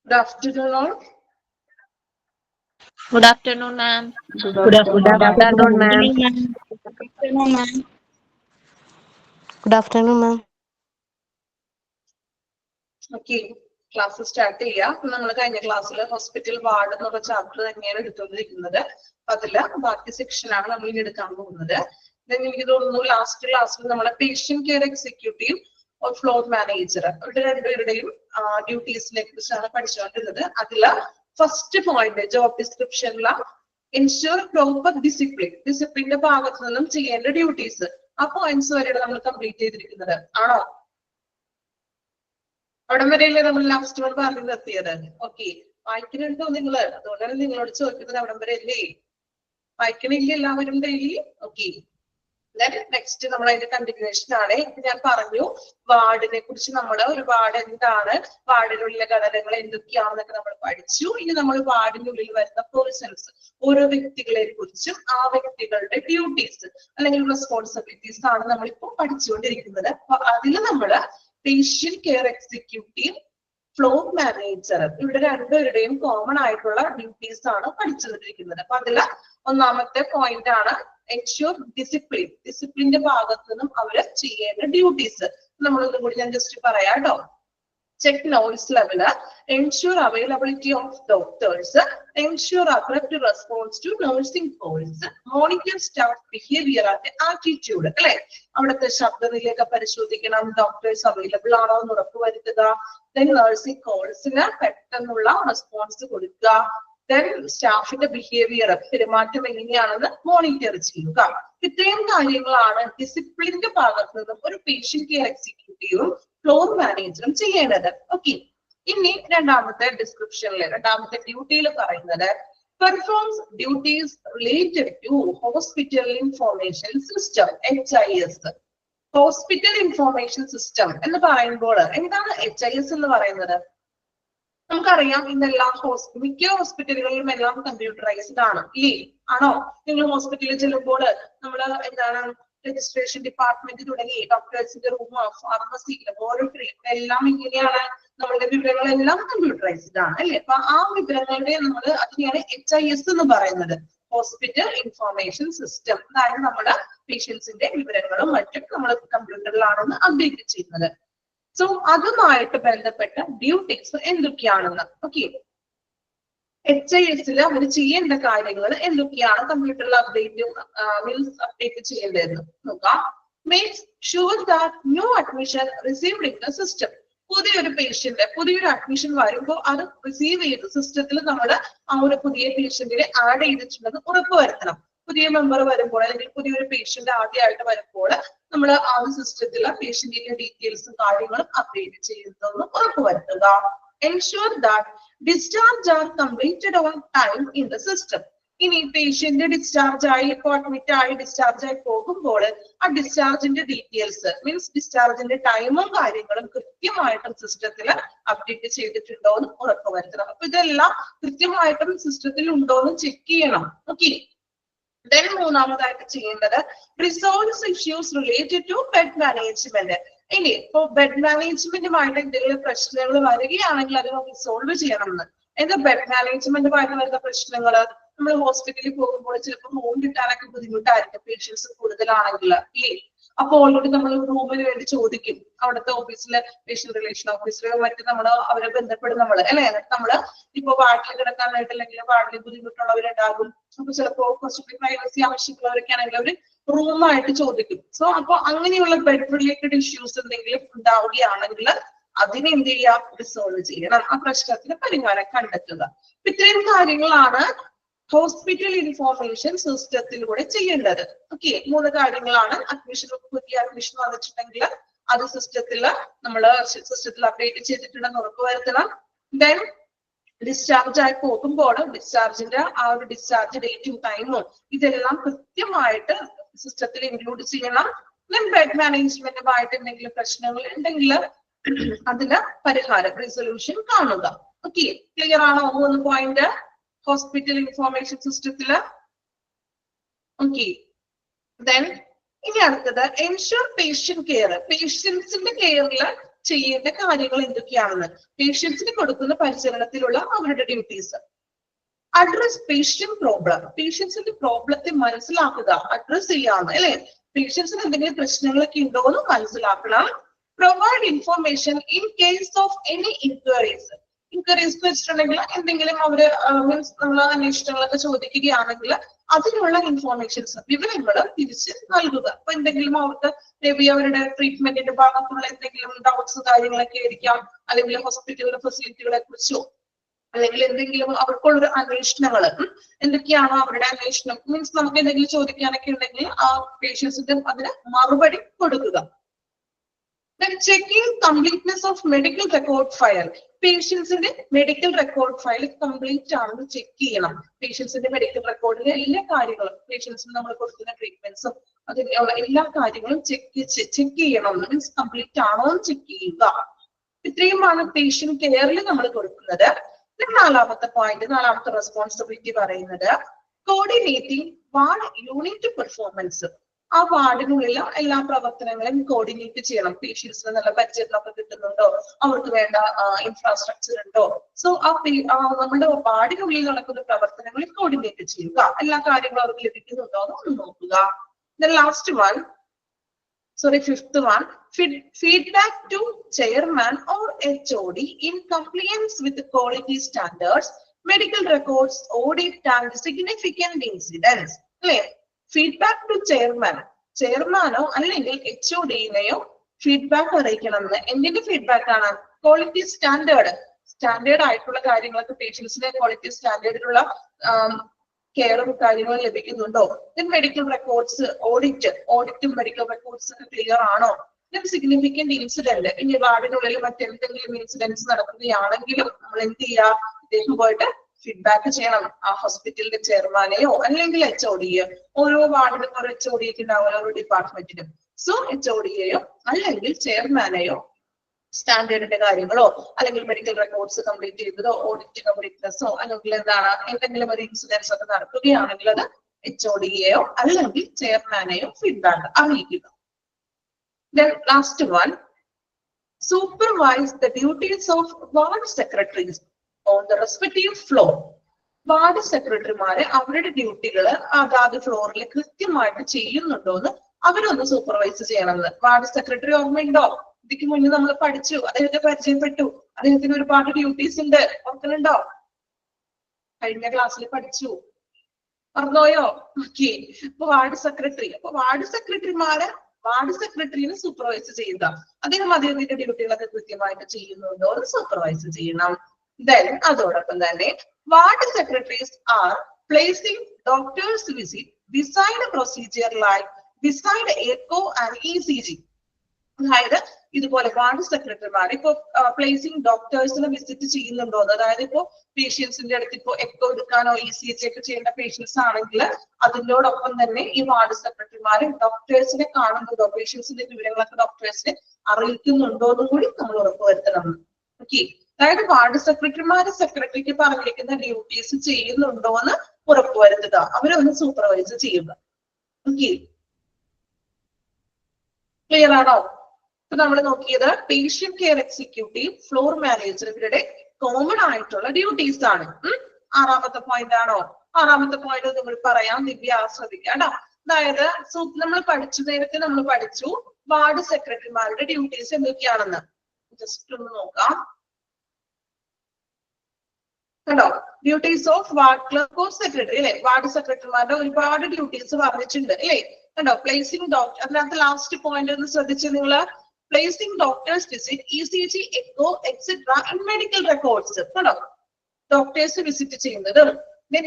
Good afternoon, all. Good afternoon, ma'am. Good afternoon, ma'am. Good afternoon, ma'am. Okay, class start ചെയ്യാം. നമ്മൾ കഴിഞ്ഞ ക്ലാസ്സിൽ hospital ward എന്നുള്ള chapter തന്നെയാണ് എടുത്തുകൊണ്ടിരിക്കുന്നത്. അതില് ബാക്കി സെക്ഷൻ ആണ് നമ്മൾ ഇനി എടുക്കാൻ പോകുന്നത്. എനിക്ക് തോന്നുന്നു ലാസ്റ്റ് ക്ലാസ്സിൽ നമ്മളെ patient care executive floor manager ഇവരുടെ രണ്ടുപേരുടെയും ഡ്യൂട്ടീസിനെ കുറിച്ചാണ് പഠിച്ചുകൊണ്ടിരുന്നത്. അതില് ഫസ്റ്റ് പോയിന്റ് ജോബ് ഡിസ്ക്രിപ്ഷനിലെ എൻഷുർ പ്രോപ്പർ ഡിസിപ്ലിന്റെ ഭാഗത്തു നിന്നും ചെയ്യേണ്ട ഡ്യൂട്ടീസ്. ആ പോയിന്റ്സ് വരെയാണ് നമ്മൾ കംപ്ലീറ്റ് ചെയ്തിരിക്കുന്നത്. ആണോ? അവിടം വരെയല്ലേ നമ്മൾ ലാസ്റ്റ് വൺ പറഞ്ഞു നിർത്തിയത്? ഓക്കെ, വായിക്കുന്നുണ്ടോ നിങ്ങള്? അതുകൊണ്ടാണ് നിങ്ങളോട് ചോദിക്കുന്നത് അവിടം വരെ അല്ലേ? വായിക്കണില്ല എല്ലാവരും ഡെയിലി? ഓക്കെ, നെക്സ്റ്റ് നമ്മൾ അതിന്റെ കണ്ടിന്യൂഷൻ ആണ്. ഞാൻ പറഞ്ഞു വാർഡിനെ കുറിച്ച് നമ്മൾ ഒരുപാട് എന്താണ് വാർഡിനുള്ള ഘടകങ്ങൾ എന്തൊക്കെയാണെന്നൊക്കെ നമ്മൾ പഠിച്ചു. ഇനി നമ്മൾ വാർഡിനുള്ളിൽ വരുന്ന പേഴ്സൺസ്, ഓരോ വ്യക്തികളെ കുറിച്ചും ആ വ്യക്തികളുടെ ഡ്യൂട്ടീസ് അല്ലെങ്കിൽ റെസ്പോൺസിബിലിറ്റീസ് ആണ് നമ്മളിപ്പോ പഠിച്ചുകൊണ്ടിരിക്കുന്നത്. അപ്പൊ അതിൽ നമ്മള് patient care executive, floor manager ഇവിടെ രണ്ടുപേരുടെയും കോമൺ ആയിട്ടുള്ള ഡ്യൂട്ടീസ് ആണ് പഠിച്ചുകൊണ്ടിരിക്കുന്നത്. അപ്പൊ അതില് ഒന്നാമത്തെ പോയിന്റ് ആണ് എൻഷുർ ഡിസിപ്ലിന്റെ ഭാഗത്തു നിന്നും അവര് ചെയ്യേണ്ട ഡ്യൂട്ടീസ്. നമ്മളൊന്നും കൂടി ഞാൻ ജസ്റ്റ് പറയാം കേട്ടോ. Check noise level, ensure availability of doctors, ensure abrupt response to nursing calls, monitor staff behavior and attitude. അല്ലെ, അവിടുത്തെ ശബ്ദനിലയൊക്കെ പരിശോധിക്കണം, ഡോക്ടേഴ്സ് അവൈലബിൾ ആണോ എന്ന് ഉറപ്പുവരുത്തുക, then nursing കോൾസിന് പെട്ടെന്നുള്ള റെസ്പോൺസ് കൊടുക്കുക, then സ്റ്റാഫിന്റെ ബിഹേവിയർ പെരുമാറ്റം എങ്ങനെയാണെന്ന് മോണിറ്റർ ചെയ്യുക. ഇത്രയും കാര്യങ്ങളാണ് ഡിസിപ്ലിന്റെ ഭാഗത്ത് നിന്നും ഒരു പേഷ്യന്റ് കെയർ എക്സിക്യൂട്ടീവും ഫ്ലോർ മാനേജറും ചെയ്യേണ്ടത്. ഓക്കെ, ഇനി രണ്ടാമത്തെ ഡിസ്ക്രിപ്ഷനിൽ രണ്ടാമത്തെ ഡ്യൂട്ടിയിൽ പറയുന്നത് performs duties related to hospital information system, HIS. Hospital information system എന്ന് പറയുമ്പോൾ എന്താണ് HIS എന്ന് പറയുന്നത്? നമുക്കറിയാം ഇന്നെല്ലാം മിക്ക ഹോസ്പിറ്റലുകളിലും എല്ലാം കമ്പ്യൂട്ടറൈസ്ഡ് ആണ് ഇല്ലേ? ആണോ? നിങ്ങൾ ഹോസ്പിറ്റലിൽ ചെല്ലുമ്പോൾ നമ്മൾ എന്താണ് രജിസ്ട്രേഷൻ ഡിപ്പാർട്ട്മെന്റ് തുടങ്ങി ഡോക്ടേഴ്സിന്റെ റൂം, ഫാർമസി, ലബോറട്ടറി എല്ലാം ഇങ്ങനെയാണ്. നമ്മളുടെ വിവരങ്ങളെല്ലാം കമ്പ്യൂട്ടറൈസ്ഡ് ആണ് അല്ലെ? അപ്പൊ ആ വിവരങ്ങളുടെ നമ്മൾ അതിനെയാണ് HIS എന്ന് പറയുന്നത്, ഹോസ്പിറ്റൽ ഇൻഫോർമേഷൻ സിസ്റ്റം. അതായത് നമ്മുടെ പേഷ്യൻസിന്റെ വിവരങ്ങളും മറ്റും നമ്മൾ കമ്പ്യൂട്ടറിലാണെന്ന് അപ്ഡേറ്റ് ചെയ്യുന്നത്. സോ അതുമായിട്ട് ബന്ധപ്പെട്ട ഡ്യൂട്ടീസ് എന്തൊക്കെയാണെന്ന് ഓക്കെ, HIS അവർ ചെയ്യേണ്ട കാര്യങ്ങൾ എന്തൊക്കെയാണ് കമ്പ്യൂട്ടറിൽ അപ്ഡേറ്റ് ചെയ്യേണ്ടതെന്ന് നോക്കാം. Makes sure that new admission received in the system. പുതിയൊരു അഡ്മിഷൻ വരുമ്പോൾ അത് റിസീവ് ചെയ്ത് സിസ്റ്റത്തിൽ നമ്മൾ ആ ഒരു പുതിയ പേഷ്യന്റിനെ ആഡ് ചെയ്തിട്ടുണ്ടെന്ന് ഉറപ്പുവരുത്തണം. പുതിയ മെമ്പർ വരുമ്പോൾ അല്ലെങ്കിൽ പുതിയൊരു പേഷ്യന്റ് ആദ്യമായിട്ട് വരുമ്പോൾ നമ്മൾ ആ ഒരു സിസ്റ്റത്തിലെ പേഷ്യന്റിന്റെ ഡീറ്റെയിൽസും കാര്യങ്ങളും അപ്ഡേറ്റ് ചെയ്യുന്നതെന്ന് ഉറപ്പുവരുത്തുക. Ensure that discharge are completed on time in the system. ഇനി പേഷ്യന്റ് ഡിസ്ചാർജ് ആയി, ഇപ്പോൾ അഡ്മിറ്റ് ആയി ഡിസ്ചാർജ് ആയി പോകുമ്പോൾ ആ ഡിസ്ചാർജിന്റെ ഡീറ്റെയിൽസ് മീൻസ് ഡിസ്ചാർജിന്റെ ടൈമും കാര്യങ്ങളും കൃത്യമായിട്ടും സിസ്റ്റത്തിൽ അപ്ഡേറ്റ് ചെയ്തിട്ടുണ്ടോ എന്ന് ഉറപ്പുവരുത്തണം. അപ്പൊ ഇതെല്ലാം കൃത്യമായിട്ടും സിസ്റ്റത്തിൽ ഉണ്ടോ എന്ന് ചെക്ക് ചെയ്യണം. ഓക്കെ, ദെൻ മൂന്നാമതായിട്ട് ചെയ്യേണ്ടത് resolve issues related to bed management. ഇനി ഇപ്പൊ ബെഡ് മാനേജ്മെന്റുമായിട്ട് എന്തെങ്കിലും പ്രശ്നങ്ങൾ വരികയാണെങ്കിൽ അത് റിസോൾവ് ചെയ്യണമെന്ന്. എന്താ ബെഡ് മാനേജ്മെന്റുമായിട്ട് വരുന്ന പ്രശ്നങ്ങൾ? നമ്മൾ ഹോസ്പിറ്റലിൽ പോകുമ്പോൾ ചിലപ്പോൾ റൂം കിട്ടാനൊക്കെ ബുദ്ധിമുട്ടായിരിക്കും പേഷ്യൻസ് കൂടുതലാണെങ്കിൽ ഇല്ലേ? അപ്പൊ ഓൾറെഡി നമ്മൾ റൂമിന് വേണ്ടി ചോദിക്കും. അവിടുത്തെ ഓഫീസിലെ പേഷ്യന്റ് റിലേഷൻ ഓഫീസിലെ മറ്റു അവരെ ബന്ധപ്പെടും നമ്മൾ അല്ലെ? നമ്മള് ഇപ്പൊ വാർഡിൽ കിടക്കാനായിട്ട് അല്ലെങ്കിൽ വാർഡിൽ ബുദ്ധിമുട്ടുള്ളവരുണ്ടാകും. അപ്പൊ ചിലപ്പോ കുറച്ചുകൂടി പ്രൈവസി ആവശ്യമുള്ളവരൊക്കെ ആണെങ്കിൽ അവര് റൂമായിട്ട് ചോദിക്കും. സോ അപ്പൊ അങ്ങനെയുള്ള ബെഡ് റിലേറ്റഡ് ഇഷ്യൂസ് എന്തെങ്കിലും ഉണ്ടാവുകയാണെങ്കിൽ അതിനെ എന്ത് ചെയ്യാം? റിസോൾവ് ചെയ്യണം. ആ പ്രശ്നത്തിന് പരിഹാരം കണ്ടെത്തുക. ഇത്രയും കാര്യങ്ങളാണ് ഹോസ്പിറ്റൽ ഇൻഫോർമേഷൻ സിസ്റ്റത്തിലൂടെ ചെയ്യേണ്ടത്. ഓക്കെ, 3 കാര്യങ്ങളാണ്. പുതിയ അഡ്മിഷൻ വന്നിട്ടുണ്ടെങ്കിൽ അത് സിസ്റ്റത്തിൽ അപ്ഡേറ്റ് ചെയ്തിട്ടുണ്ടെന്ന് ഉറപ്പുവരുത്തണം. ദെൻ ഡിസ്ചാർജ് ആയി പോകുമ്പോൾ ഡിസ്ചാർജിന്റെ ആ ഒരു ഡിസ്ചാർജ് ഡേറ്റും ടൈമും ഇതെല്ലാം കൃത്യമായിട്ട് സിസ്റ്റത്തിൽ ഇൻക്ലൂഡ് ചെയ്യണം. ദെൻ ബെഡ് മാനേജ്മെന്റുമായിട്ട് എന്തെങ്കിലും പ്രശ്നങ്ങൾ ഉണ്ടെങ്കിൽ അതിന് പരിഹാരം റെസൊല്യൂഷൻ കാണുക. ഓക്കെ, ക്ലിയർ ആണോ? 3 പോയിന്റ് ഹോസ്പിറ്റൽ ഇൻഫോർമേഷൻ സിസ്റ്റത്തില്. ഓക്കെ, ദെൻ ഇനി അടുത്തത് എൻഷുർ പേഷ്യന്റ് കെയർ. പേഷ്യൻസിന്റെ കെയറിൽ ചെയ്യേണ്ട കാര്യങ്ങൾ എന്തൊക്കെയാണെന്ന്, പേഷ്യൻസിന് കൊടുക്കുന്ന പരിചരണത്തിലുള്ള അവരുടെ ഡ്യൂട്ടീസ്. അഡ്രസ് പേഷ്യന്റ് പ്രോബ്ലം, പേഷ്യൻസിന്റെ പ്രോബ്ലത്തെ മനസ്സിലാക്കുക, അഡ്രസ് ചെയ്യാന്ന് അല്ലെ, പേഷ്യൻസിന് എന്തെങ്കിലും പ്രശ്നങ്ങളൊക്കെ ഉണ്ടോ എന്ന് മനസ്സിലാക്കണം. Provide information in case of any inquiries, inquiries വെച്ചിട്ടുണ്ടെങ്കിൽ എന്തെങ്കിലും അവര് മീൻസ് നമ്മൾ അന്വേഷണങ്ങളൊക്കെ ചോദിക്കുകയാണെങ്കിൽ അതിനുള്ള ഇൻഫോർമേഷൻസ് വിവരങ്ങൾ തിരിച്ച് നൽകുക. അപ്പൊ എന്തെങ്കിലും അവർക്ക് മേ ബി അവരുടെ ട്രീറ്റ്മെന്റിന്റെ ഭാഗത്തുള്ള എന്തെങ്കിലും ഡൗട്ട്സ് കാര്യങ്ങളൊക്കെ ആയിരിക്കാം, അല്ലെങ്കിൽ ഹോസ്പിറ്റലിലെ ഫെസിലിറ്റികളെ കുറിച്ചോ അല്ലെങ്കിൽ എന്തെങ്കിലും അവർക്കുള്ളൊരു അന്വേഷണങ്ങൾ എന്തൊക്കെയാണോ അവരുടെ അന്വേഷണം, മീൻസ് നമുക്ക് എന്തെങ്കിലും ചോദിക്കാനൊക്കെ ഉണ്ടെങ്കിൽ ആ പേഷ്യൻസിന്റെ അതിന് മറുപടി കൊടുക്കുക. Then checking completeness of medical record file. പേഷ്യൻസിന്റെ മെഡിക്കൽ റെക്കോർഡ് ഫയൽ കംപ്ലീറ്റ് ആണെന്ന് ചെക്ക് ചെയ്യണം. പേഷ്യൻസിന്റെ മെഡിക്കൽ റെക്കോർഡിലെ എല്ലാ കാര്യങ്ങളും, പേഷ്യൻസിന് നമ്മൾ കൊടുക്കുന്ന ട്രീറ്റ്മെന്റ്സും അതിനുള്ള എല്ലാ കാര്യങ്ങളും ചെക്ക് ചെയ്യണം, മീൻസ് കംപ്ലീറ്റ് ആണോ എന്ന് ചെക്ക് ചെയ്യുക. ഇത്രയുമാണ് പേഷ്യന്റ് കെയറിൽ നമ്മൾ കൊടുക്കുന്നത്. നാലാമത്തെ പോയിന്റ്, നാലാമത്തെ റെസ്പോൺസിബിലിറ്റി പറയുന്നത് കോർഡിനേറ്റിംഗ് വാർഡ് യൂണിറ്റ് പെർഫോമൻസ്. ആ വാർഡിനുള്ളിൽ എല്ലാ പ്രവർത്തനങ്ങളും കോർഡിനേറ്റ് ചെയ്യണം. പേഷ്യൻസിന് നല്ല പരിചരണമൊക്കെ കിട്ടുന്നുണ്ടോ, അവർക്ക് വേണ്ട ഇൻഫ്രാസ്ട്രക്ചർ ഉണ്ടോ, സോ നമ്മുടെ വാർഡിനുള്ളിൽ നടക്കുന്ന പ്രവർത്തനങ്ങളിൽ കോർഡിനേറ്റ് ചെയ്യുക, എല്ലാ കാര്യങ്ങളും അവർക്ക് ലഭിക്കുന്നുണ്ടോ എന്ന് ഒന്ന് നോക്കുക. Last one, fifth one, feedback to chairman or HOD in compliance with quality standards, medical records, audit and significant incidents. Feedback to ചെയർമാനോ അല്ലെങ്കിൽ HOD-നെയോ ഫീഡ്ബാക്ക് അറിയിക്കണമെന്ന്. എന്തിന്റെ ഫീഡ്ബാക്ക് ആണ്? ക്വാളിറ്റി സ്റ്റാൻഡേർഡ് ആയിട്ടുള്ള കാര്യങ്ങളൊക്കെ പേഷ്യൻസിന്റെ ക്വാളിറ്റി സ്റ്റാൻഡേർഡിലുള്ള കെയറും കാര്യങ്ങളും ലഭിക്കുന്നുണ്ടോ? മെഡിക്കൽ റെക്കോർഡ്സ്, ഓഡിറ്റും മെഡിക്കൽ റെക്കോർഡ്സ് ക്ലിയർ ആണോ? സിഗ്നിഫിക്കന്റ് ഇൻസിഡന്റ്, ഇനി വാർഡിനുള്ളിൽ മറ്റെന്തെങ്കിലും ഇൻസിഡൻസ് നടക്കുകയാണെങ്കിലും നമ്മൾ എന്ത് ചെയ്യുക, ഇദ്ദേഹം പോയിട്ട് ഫീഡ്ബാക്ക് ചെയ്യണം ആ ഹോസ്പിറ്റലിന്റെ ചെയർമാനെയോ അല്ലെങ്കിൽ HOD-യോ. ഓരോ വാർഡിനും ഒരു HOD-ക്ക് ഉണ്ടാവുന്ന ഓരോ ഡിപ്പാർട്ട്മെന്റിനും. സോ HOD-യെയോ അല്ലെങ്കിൽ ചെയർമാനെയോ സ്റ്റാൻഡേർഡിന്റെ കാര്യങ്ങളോ അല്ലെങ്കിൽ മെഡിക്കൽ റെക്കോർഡ്സ് കംപ്ലീറ്റ് ചെയ്തതോ ഓഡിറ്റ് കംപ്ലീറ്റ്നെസ്സോ അല്ലെങ്കിൽ എന്താണ് എന്തെങ്കിലും ഒരു ഇൻസിഡൻസ് ഒക്കെ നടക്കുകയാണെങ്കിൽ അത് HOD-യെയോ അല്ലെങ്കിൽ ചെയർമാനെയോ ഫീഡ്ബാക്ക് അറിയിക്കുക. Then last one, supervise the duties of ward secretaries on the respective floor. Ward സെക്രട്ടറിമാരെ അവരുടെ ഡ്യൂട്ടികൾ അതാത് ഫ്ലോറിൽ കൃത്യമായിട്ട് ചെയ്യുന്നുണ്ടോ എന്ന് അവരൊന്ന് സൂപ്പർവൈസ് ചെയ്യണമെന്ന്. വാർഡ് സെക്രട്ടറി ഓർമ്മയുണ്ടോ? ഇതിക്ക് മുന്നേ നമ്മൾ പഠിച്ചു, അദ്ദേഹത്തെ പരിചയപ്പെട്ടു, അദ്ദേഹത്തിന് ഒരുപാട് ഡ്യൂട്ടീസ് ഉണ്ട്, ഓർക്കുന്നുണ്ടോ? കഴിഞ്ഞ ക്ലാസ്സിൽ പഠിച്ചു, മറന്നോയോ? ഓക്കെ. അപ്പൊ വാർഡ് സെക്രട്ടറിനെ സൂപ്പർവൈസ് ചെയ്യുക. അദ്ദേഹത്തിന്റെ ഡ്യൂട്ടികളൊക്കെ കൃത്യമായിട്ട് ചെയ്യുന്നുണ്ടോ എന്ന് സൂപ്പർവൈസ് ചെയ്യണം. Then അതോടൊപ്പം തന്നെ ward secretaries are placing doctors visit beside a procedure like beside echo and ECG. അതായത് ഇതുപോലെ വാർഡ് സെക്രട്ടറിമാർ ഇപ്പൊ പ്ലേസിംഗ് ഡോക്ടേഴ്സിനെ വിസിറ്റ് ചെയ്യുന്നുണ്ടോ, അതായത് ഇപ്പോ പേഷ്യൻസിന്റെ അടുത്ത് ഇപ്പോ എക്കോ എടുക്കാനോ ECG ഒക്കെ ചെയ്യേണ്ട പേഷ്യൻസ് ആണെങ്കിൽ അതിനോടൊപ്പം തന്നെ ഈ വാർഡ് സെക്രട്ടറിമാർ ഡോക്ടേഴ്സിനെ കാണുന്നുണ്ടോ, പേഷ്യൻസിന്റെ വിവരങ്ങളൊക്കെ ഡോക്ടേഴ്സിനെ അറിയിക്കുന്നുണ്ടോ എന്നും കൂടി നമ്മൾ ഉറപ്പുവരുത്തണം. ഓക്കെ. അതായത് വാർഡ് സെക്രട്ടറിക്ക് പറഞ്ഞിരിക്കുന്ന ഡ്യൂട്ടീസ് ചെയ്യുന്നുണ്ടോ എന്ന് ഉറപ്പുവരുത്തുക, അവരൊന്ന് സൂപ്പർവൈസ് ചെയ്യുക. ഓക്കെ, ക്ലിയർ ആണോ? ഇപ്പൊ നമ്മൾ നോക്കിയത് patient care executive, floor manager ഇവരുടെ കോമൺ ആയിട്ടുള്ള ഡ്യൂട്ടീസ് ആണ്. ആറാമത്തെ പോയിന്റ് ആണോ? ആറാമത്തെ പോയിന്റ് നിങ്ങൾ പറയാം, ദിവ്യ ആസ്വദിക്കാം കേട്ടോ. അതായത് നേരത്തെ നമ്മൾ പഠിച്ചു വാർഡ് സെക്രട്ടറിമാരുടെ ഡ്യൂട്ടീസ് എന്തൊക്കെയാണെന്ന്. ജസ്റ്റ് ഒന്ന് നോക്കാം കേട്ടോ. Duties of ward clerk or secretary അല്ലെ, വാർഡ് സെക്രട്ടറിമാരുടെ ഒരുപാട് ഡ്യൂട്ടീസ് പറഞ്ഞിട്ടുണ്ട് അല്ലെ കേട്ടോ. പ്ലേസിംഗ് ഡോക്ടർ, അതിനകത്ത് ലാസ്റ്റ് പോയിന്റ് ഒന്ന് ശ്രദ്ധിച്ച് നിങ്ങള്. Placing doctors visit, ECG, echo etcetera and medical records കേട്ടോ. ഡോക്ടേഴ്സ് വിസിറ്റ് ചെയ്യുന്നതും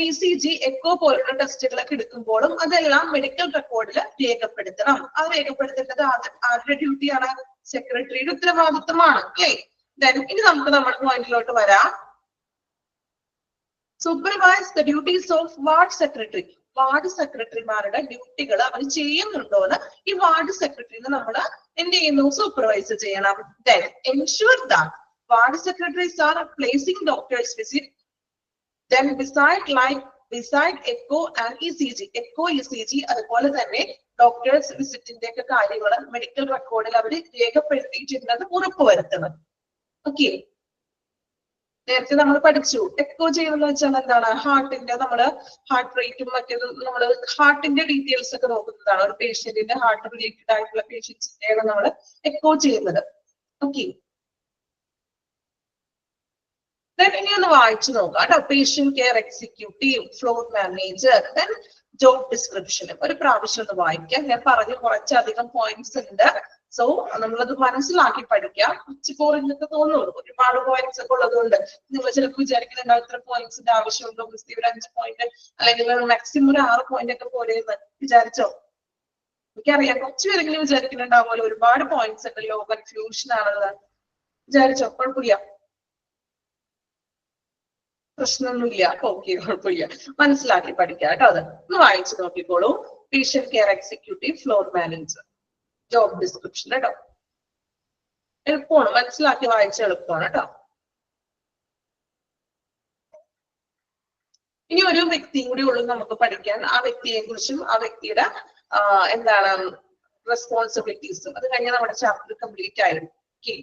ECG, എക്കോ പോലുള്ള ടെസ്റ്റുകളൊക്കെ എടുക്കുമ്പോഴും അതെല്ലാം മെഡിക്കൽ റെക്കോർഡിൽ രേഖപ്പെടുത്തണം. അത് രേഖപ്പെടുത്തേണ്ടത് ആരുടെ ഡ്യൂട്ടിയാണ്? സെക്രട്ടറിയുടെ ഉത്തരവാദിത്വമാണ് അല്ലേ. ഇനി നമുക്ക് നമ്മുടെ പോയിന്റിലോട്ട് വരാം. Supervise the duties of ward secretary. Ward സെക്രട്ടറിമാരുടെ ഡ്യൂട്ടികൾ അവർ ചെയ്യുന്നുണ്ടോ എന്ന് ഈ വാർഡ് സെക്രട്ടറിനെ നമ്മൾ എന്ത് ചെയ്യുന്നു? സൂപ്പർവൈസ് ചെയ്യണം. Then ensure that ward secretaries are placing doctors visit then beside echo and ECG, അതുപോലെ തന്നെ ഡോക്ടേഴ്സ് വിസിറ്റിന്റെ ഒക്കെ കാര്യങ്ങൾ മെഡിക്കൽ റെക്കോർഡിൽ അവർ രേഖപ്പെടുത്തിയിട്ടുണ്ടെന്ന് ഉറപ്പുവരുത്തണം. ഓക്കെ, നേരത്തെ നമ്മൾ പഠിച്ചു എക്കോ ചെയ്യുന്നത് വെച്ചാൽ എന്താണ്, ഹാർട്ടിന്റെ നമ്മള് ഹാർട്ട് റേറ്റും മറ്റേതും നമ്മൾ ഹാർട്ടിന്റെ ഡീറ്റെയിൽസ് ഒക്കെ നോക്കുന്നതാണ്. ഒരു പേഷ്യന്റിന്റെ ഹാർട്ട് റിലേറ്റഡ് ആയിട്ടുള്ള പേഷ്യൻസിന്റെയാണ് നമ്മൾ എക്കോ ചെയ്യുന്നത്. ഓക്കെ, ഇനി ഒന്ന് വായിച്ചു നോക്കാം കേട്ടോ. Patient care executive, floor manager, then job description. ഒരു പ്രാവശ്യം ഒന്ന് വായിക്കാം. ഞാൻ പറഞ്ഞ കുറച്ചധികം പോയിന്റ്സ് ഉണ്ട്. സോ നമ്മളത് മനസ്സിലാക്കി പഠിക്കാം. ഉച്ചപ്പോറിന്നൊക്കെ തോന്നുള്ളൂ, ഒരുപാട് പോയിന്റ്സ് ഒക്കെ ഉള്ളതുകൊണ്ട് നിങ്ങൾ ചിലപ്പോൾ വിചാരിക്കുന്നുണ്ടാവും ഇത്ര പോയിന്റ്സിന്റെ ആവശ്യമുണ്ടോ മിസ്, ഒരു 5 പോയിന്റ് അല്ലെങ്കിൽ മാക്സിമം ഒരു 6 പോയിന്റ് ഒക്കെ പോലെയെന്ന് വിചാരിച്ചോ? എനിക്കറിയാം കുറച്ച് പേരെങ്കിലും വിചാരിക്കുന്നുണ്ടാവുമല്ലോ ഒരുപാട് പോയിന്റ്സ് ഉണ്ടല്ലോ, കൺഫ്യൂഷൻ ആണെന്ന് വിചാരിച്ചോ? കുഴപ്പമില്ല, പ്രശ്നമൊന്നുമില്ല. ഓക്കെ, കുഴപ്പമില്ല, മനസ്സിലാക്കി പഠിക്കാം കേട്ടോ. അത് ഒന്ന് വായിച്ചു നോക്കിക്കോളൂ. Patient care executive, floor manager, job description കേട്ടോ. എളുപ്പമാണ്, മനസ്സിലാക്കി വായിച്ച എളുപ്പമാണ് കേട്ടോ. ഇനി ഒരു വ്യക്തിയും കൂടി ഉള്ളൂ നമുക്ക് പഠിക്കാൻ. ആ വ്യക്തിയെ കുറിച്ചും ആ വ്യക്തിയുടെ എന്താണ് റെസ്പോൺസിബിലിറ്റീസും. അത് കഴിഞ്ഞാൽ നമ്മുടെ ചാപ്റ്റർ കംപ്ലീറ്റ് ആയിരുന്നു. ഓക്കെ,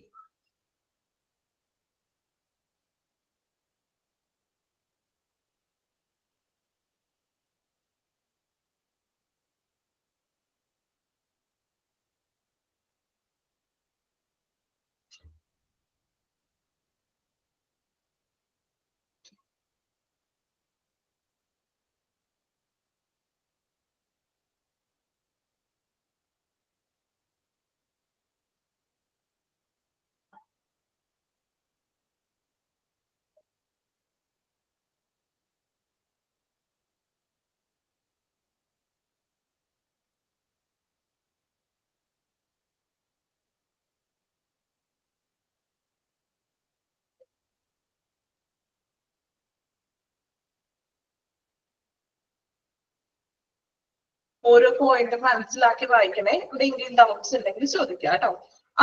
ഓരോ പോയിന്റ് മനസ്സിലാക്കി വായിക്കണേ. എന്തെങ്കിലും ഡൗട്ട്സ് ഉണ്ടെങ്കിൽ ചോദിക്കാം കേട്ടോ.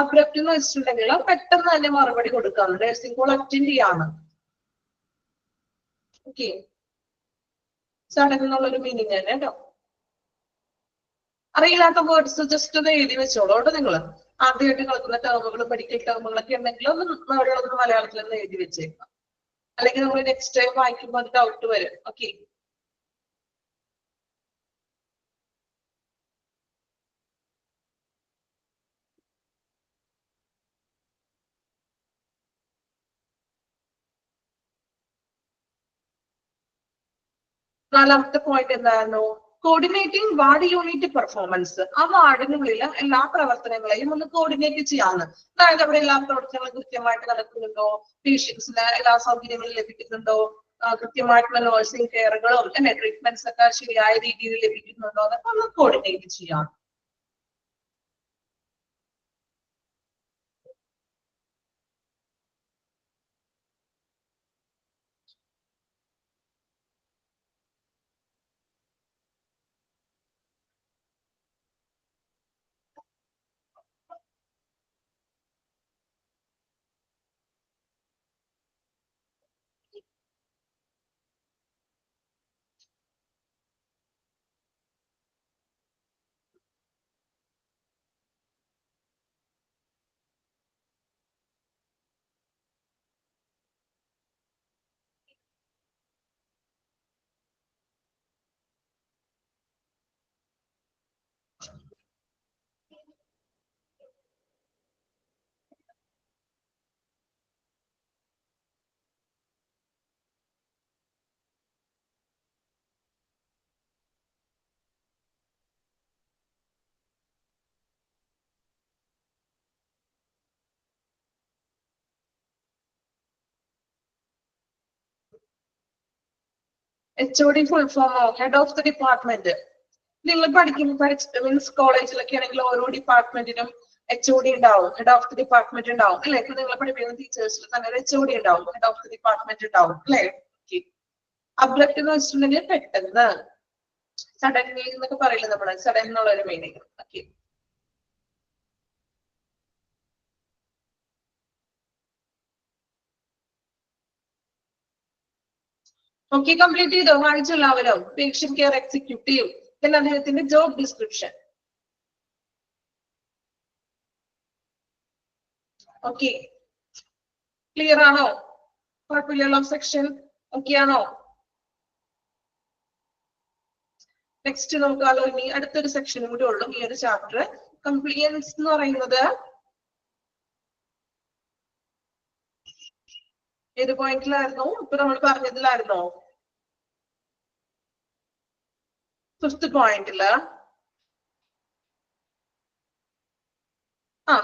അബ്രപ്റ്റ് എന്ന് വെച്ചിട്ടുണ്ടെങ്കിൽ പെട്ടെന്ന് തന്നെ മറുപടി കൊടുക്കാണ്. നഴ്സിംഗ് കോൾ അറ്റൻഡ് ചെയ്യാണ്. ഓക്കെ, സഡൻ എന്നുള്ളൊരു മീനിങ് തന്നെ കേട്ടോ. അറിയില്ലാത്ത വേർഡ്സ് ജസ്റ്റ് ഒന്ന് എഴുതി വെച്ചോളൂ കേട്ടോ. നിങ്ങൾ ആദ്യമായിട്ട് കളിക്കുന്ന ടേമുകൾ, മെഡിക്കൽ ടേമുകളൊക്കെ ഉണ്ടെങ്കിൽ ഒന്ന് മലയാളത്തിൽ ഒന്ന് എഴുതി വെച്ചേക്കാം. അല്ലെങ്കിൽ നമ്മൾ നെക്സ്റ്റ് ടൈം വായിക്കുമ്പോൾ അത് ഡൗട്ട് വരും. ഓക്കെ, നാലാമത്തെ പോയിന്റ് എന്തായിരുന്നു? Coordinating ward unit performance. ആ വാർഡിനുള്ളിൽ എല്ലാ പ്രവർത്തനങ്ങളെയും ഒന്ന് കോർഡിനേറ്റ് ചെയ്യാന്ന്. അതായത് അവിടെ എല്ലാ പ്രവർത്തനങ്ങളും കൃത്യമായിട്ട് നടക്കുന്നുണ്ടോ, പേഷ്യൻസിന് എല്ലാ സൗകര്യങ്ങളും ലഭിക്കുന്നുണ്ടോ, കൃത്യമായിട്ടുള്ള നഴ്സിംഗ് കെയറുകളും അല്ലെ ട്രീറ്റ്മെന്റ്സ് ഒക്കെ ശരിയായ രീതിയിൽ ലഭിക്കുന്നുണ്ടോ, അതൊക്കെ ഒന്ന് കോർഡിനേറ്റ് ചെയ്യാം. HOD ഫുൾ ഫോമോ? Head of the department. നിങ്ങൾ മീൻസ് കോളേജിലൊക്കെ ആണെങ്കിൽ ഓരോ ഡിപ്പാർട്ട്മെന്റിനും HOD ഉണ്ടാവും, ഹെഡ് ഓഫ് ദി ഡിപ്പാർട്ട്മെന്റ് ഉണ്ടാവും അല്ലെ? ഇപ്പൊ നിങ്ങൾ പഠിപ്പിക്കുന്ന ടീച്ചേഴ്സിൽ തന്നെ ഒരു HOD ഉണ്ടാവും, ഹെഡ് ഓഫ് ദി ഡിപ്പാർട്ട്മെന്റ് ഉണ്ടാവും അല്ലെ? അബ്രപ്റ്റ് എന്ന് വെച്ചിട്ടുണ്ടെങ്കിൽ പെട്ടെന്ന്, സഡൻലി എന്നൊക്കെ പറയില്ല നമ്മള്, സഡൻ എന്നുള്ള ഒരു മീനിങ്. ഓക്കെ, ഓക്കെ, കംപ്ലീറ്റ് ചെയ്തോ? വായിച്ചെല്ലാവരും. പേഷ്യന്റ് കെയർ എക്സിക്യൂട്ടീവ്, പിന്നെ അദ്ദേഹത്തിന്റെ ജോബ് ഡിസ്ക്രിപ്ഷൻ. ഓക്കെ, ക്ലിയർ ആണോ? കുഴപ്പമില്ലല്ലോ സെക്ഷൻ, ഓക്കെ ആണോ? നെക്സ്റ്റ് നോക്കാലോ. ഇനി അടുത്തൊരു സെക്ഷനും കൂടി ഉള്ളു ഈ ഒരു ചാപ്റ്റർ. കംപ്ലയൻസ് എന്ന് പറയുന്നത് ഏത് പോയിന്റിലായിരുന്നു? ഇപ്പൊ നമ്മൾ പറഞ്ഞതിലായിരുന്നോ? 5th പോയിന്റില്.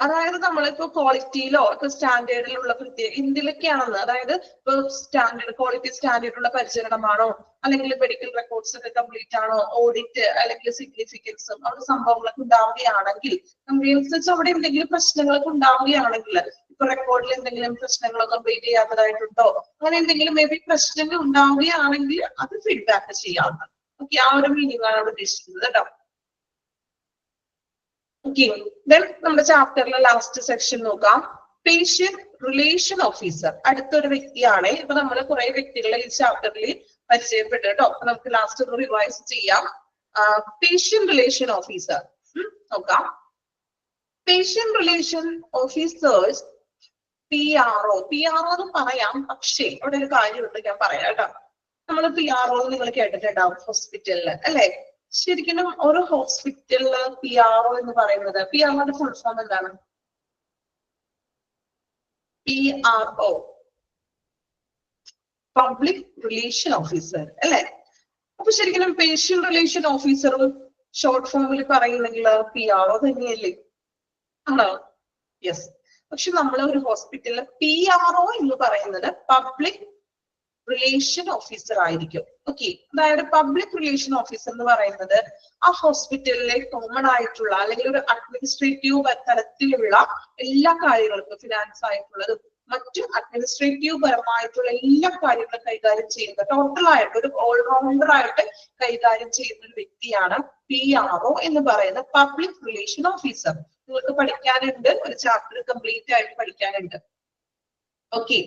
അതായത് നമ്മളിപ്പോ ക്വാളിറ്റിയിലോ ഇപ്പൊ സ്റ്റാൻഡേർഡിലുള്ള എന്തിലൊക്കെയാണെന്ന്, അതായത് ഇപ്പൊ സ്റ്റാൻഡേർഡ് ക്വാളിറ്റി സ്റ്റാൻഡേർഡുള്ള പരിചരണമാണോ, അല്ലെങ്കിൽ മെഡിക്കൽ റെക്കോർഡ്സ് ഒക്കെ കംപ്ലീറ്റ് ആണോ, ഓഡിറ്റ് അല്ലെങ്കിൽ സിഗ്നിഫിക്കൻസും അവിടെ സംഭവങ്ങളൊക്കെ ഉണ്ടാവുകയാണെങ്കിൽ, കംപ്ലീറ്റ് അവിടെ എന്തെങ്കിലും പ്രശ്നങ്ങളൊക്കെ ഉണ്ടാവുകയാണെങ്കിൽ, ഇപ്പൊ റെക്കോർഡിൽ എന്തെങ്കിലും പ്രശ്നങ്ങളോ കംപ്ലീറ്റ് ചെയ്യാത്തതായിട്ടുണ്ടോ, അങ്ങനെ എന്തെങ്കിലും മേ ബി പ്രശ്നങ്ങൾ ഉണ്ടാവുകയാണെങ്കിൽ അത് ഫീഡ്ബാക്ക് ചെയ്യാവുന്നതാണ്. ഓക്കെ, ആ ഒരു മീനിങ് ആണ് അവിടെ ഉദ്ദേശിക്കുന്നത് കേട്ടോ. ഓക്കെ, ദെൻ നമ്മുടെ ചാപ്റ്ററിലെ ലാസ്റ്റ് സെക്ഷൻ നോക്കാം. പേഷ്യന്റ് റിലേഷൻ ഓഫീസർ അടുത്തൊരു വ്യക്തിയാണ്. ഇപ്പൊ നമ്മൾ കുറെ വ്യക്തികളെ ഈ ചാപ്റ്ററിൽ പരിചയപ്പെട്ടു കേട്ടോ. നമുക്ക് ലാസ്റ്റ് ഒന്ന് റിവൈസ് ചെയ്യാം. പേഷ്യന്റ് റിലേഷൻ ഓഫീസർ നോക്കാം. പേഷ്യന്റ് റിലേഷൻ ഓഫീസേഴ്സ് PRO എന്ന് പറയാം. പക്ഷേ അവിടെ ഒരു കാര്യമുണ്ട്, ഞാൻ പറയാം കേട്ടോ. നമ്മൾ PRO നിങ്ങൾ കേട്ടിട്ടുണ്ടാവും ഹോസ്പിറ്റലില്, അല്ലെ? ശരിക്കും ഒരു ഹോസ്പിറ്റലില് PRO എന്ന് പറയുന്നത്, PROയുടെ ഫുൾ ഫോം എന്താണ്? PRO, പബ്ലിക് റിലേഷൻ ഓഫീസർ, അല്ലെ? അപ്പൊ ശരിക്കും പേഷ്യന്റ് റിലേഷൻ ഓഫീസറും ഷോർട്ട് ഫോമിൽ പറയുന്നെങ്കിൽ PRO തന്നെയല്ലേ? ആണോ? യെസ്. പക്ഷെ നമ്മൾ ഒരു ഹോസ്പിറ്റലിൽ PRO എന്ന് പറയുന്നത് പബ്ലിക് റിലേഷൻ ഓഫീസർ ആയിരിക്കും. ഓക്കെ, അതായത് പബ്ലിക് റിലേഷൻ ഓഫീസർ എന്ന് പറയുന്നത് ആ ഹോസ്പിറ്റലിലെ കോമൺ ആയിട്ടുള്ള അല്ലെങ്കിൽ ഒരു അഡ്മിനിസ്ട്രേറ്റീവ് തലത്തിലുള്ള എല്ലാ കാര്യങ്ങൾക്കും, ഫിനാൻസ് ആയിട്ടുള്ളതും മറ്റു അഡ്മിനിസ്ട്രേറ്റീവ് പരമായിട്ടുള്ള എല്ലാ കാര്യങ്ങളും കൈകാര്യം ചെയ്യുന്ന, ടോട്ടലായിട്ട് ഒരു ഓൾറൗണ്ടർ ആയിട്ട് കൈകാര്യം ചെയ്യുന്ന ഒരു വ്യക്തിയാണ് PRO എന്ന് പറയുന്ന പബ്ലിക് റിലേഷൻ ഓഫീസർ. നിങ്ങൾക്ക് പഠിക്കാനുണ്ട്, ഒരു ചാപ്റ്റർ കംപ്ലീറ്റ് ആയിട്ട് പഠിക്കാനുണ്ട്. Okay,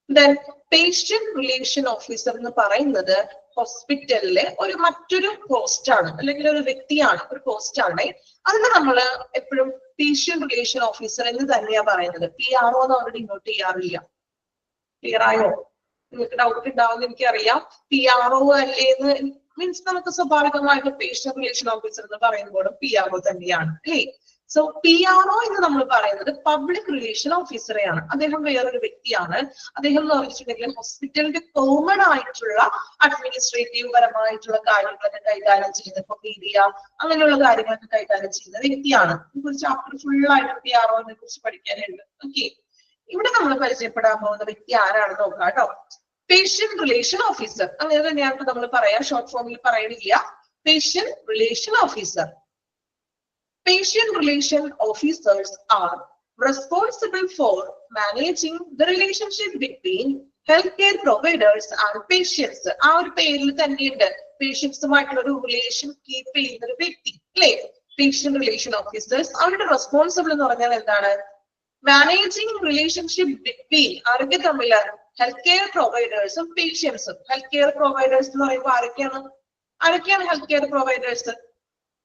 then patient relation officer എന്ന് പറയുന്നത് ഹോസ്പിറ്റലിലെ മറ്റൊരു പോസ്റ്റ് ആണ്, അല്ലെങ്കിൽ ഒരു വ്യക്തിയാണ്, ഒരു പോസ്റ്റ് ആണ്. അതിന് നമ്മൾ എപ്പോഴും പേഷ്യന്റ് റിലേഷൻ ഓഫീസർ എന്ന് തന്നെയാ പറയുന്നത്. PRO എന്ന് ഓൾറെഡി നോട്ട് ചെയ്യാറില്ല. ക്ലിയർ ആയോ? നിങ്ങൾക്ക് ഡൗട്ട് ഉണ്ടാവുമെന്ന് എനിക്കറിയാം. PRO അല്ലേന്ന് മീൻസ് നമുക്ക് സ്വാഭാവികമായിട്ട് പേഷ്യന്റ് റിലേഷൻ ഓഫീസർ എന്ന് പറയുമ്പോഴും PRO തന്നെയാണ്, അല്ലേ? സോ PRO എന്ന് നമ്മൾ പറയുന്നത് പബ്ലിക് റിലേഷൻ ഓഫീസറെയാണ്. അദ്ദേഹം വേറൊരു വ്യക്തിയാണ്. അദ്ദേഹം എന്ന് പറഞ്ഞിട്ടുണ്ടെങ്കിൽ ഹോസ്പിറ്റലിന്റെ കോമൺ ആയിട്ടുള്ള അഡ്മിനിസ്ട്രേറ്റീവ് പരമായിട്ടുള്ള കാര്യങ്ങളൊക്കെ കൈകാര്യം ചെയ്യുന്ന, ഇപ്പൊ മീഡിയ അങ്ങനെയുള്ള കാര്യങ്ങളൊക്കെ കൈകാര്യം ചെയ്യുന്ന വ്യക്തിയാണ്. ഒരു ചാപ്റ്റർ ഫുൾ ആയിട്ട് PRO നെ കുറിച്ച് പഠിക്കാനുണ്ട്. ഓക്കെ, ഇവിടെ നമ്മൾ പരിചയപ്പെടാൻ പോകുന്ന വ്യക്തി ആരാണെന്ന് നോക്കാം കേട്ടോ. പേഷ്യന്റ് റിലേഷൻ ഓഫീസർ അങ്ങനെ തന്നെയാണ് നമ്മൾ പറയാം, ഷോർട്ട് ഫോമിൽ പറയണില്ല. Patient relation officer. Patient relation officers are responsible for managing the relationship between healthcare providers and patients. ആ ഒരു പേരിൽ തന്നെയുണ്ട്, പേഷ്യൻസുമായിട്ടുള്ള ഒരു റിലേഷൻ കീപ്പ് ചെയ്യുന്ന ഒരു വ്യക്തി, അല്ലേ? Patient relation officers. അവരുടെ റെസ്പോൺസിബിൾ എന്ന് പറഞ്ഞാൽ എന്താണ്? മാനേജിങ് റിലേഷൻഷിപ്പ് ബിറ്റ്വീൻ ആരൊക്കെ തമ്മിൽ? ഹെൽത്ത് കെയർ പ്രൊവൈഡേഴ്സും പേഷ്യൻസും. ഹെൽത്ത് കെയർ പ്രൊവൈഡേഴ്സ് എന്ന് പറയുമ്പോൾ ആരൊക്കെയാണ് ഹെൽത്ത് കെയർ പ്രൊവൈഡേഴ്സ്?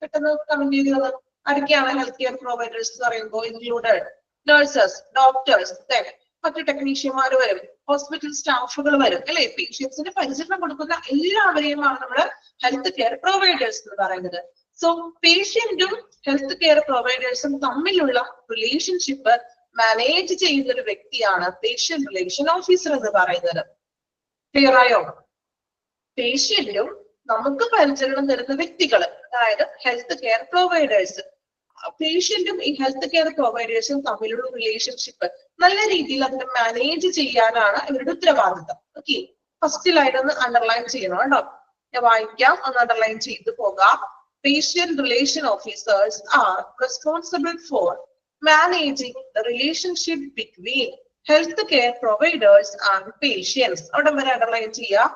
പെട്ടെന്ന് കമന്റ് ചെയ്തത്. ആരൊക്കെയാണ് ഹെൽത്ത് കെയർ പ്രൊവൈഡേഴ്സ് എന്ന് പറയുമ്പോൾ? ഇൻക്ലൂഡഡ് നഴ്സസ്, ഡോക്ടേഴ്സ്, മറ്റു ടെക്നീഷ്യന്മാർ വരും, ഹോസ്പിറ്റൽ സ്റ്റാഫുകൾ വരും, അല്ലെ? പേഷ്യൻസിന് പരിചരണം കൊടുക്കുന്ന എല്ലാവരെയുമാണ് നമ്മൾ ഹെൽത്ത് കെയർ പ്രൊവൈഡേഴ്സ് എന്ന് പറയുന്നത്. സോ പേഷ്യന്റും ഹെൽത്ത് കെയർ പ്രൊവൈഡേഴ്സും തമ്മിലുള്ള റിലേഷൻഷിപ്പ് മാനേജ് ചെയ്യുന്ന ഒരു വ്യക്തിയാണ് പേഷ്യന്റ് റിലേഷൻ ഓഫീസർ എന്ന് പറയുന്നത്. ക്ലിയർ ആയോ? പേഷ്യന്റും നമുക്ക് പരിചരണം തരുന്ന വ്യക്തികൾ, അതായത് ഹെൽത്ത് കെയർ പ്രൊവൈഡേഴ്സ്, പേഷ്യന്റും ഈ ഹെൽത്ത് കെയർ പ്രൊവൈഡേഴ്സും തമ്മിലുള്ള റിലേഷൻഷിപ്പ് നല്ല രീതിയിൽ അതിനെ മാനേജ് ചെയ്യാനാണ് ഇവരുടെ ഉത്തരവാദിത്തം. ഓക്കെ, ഫസ്റ്റിലായിട്ട് ഒന്ന് അണ്ടർലൈൻ ചെയ്യണം കേട്ടോ. ഞാൻ വായിക്കാം, ഒന്ന് അണ്ടർലൈൻ ചെയ്തു പോകാം. Patient relation officers are responsible for managing the relationship between healthcare providers and patients. അവിടെ വരെ അണ്ടർലൈൻ ചെയ്യാം.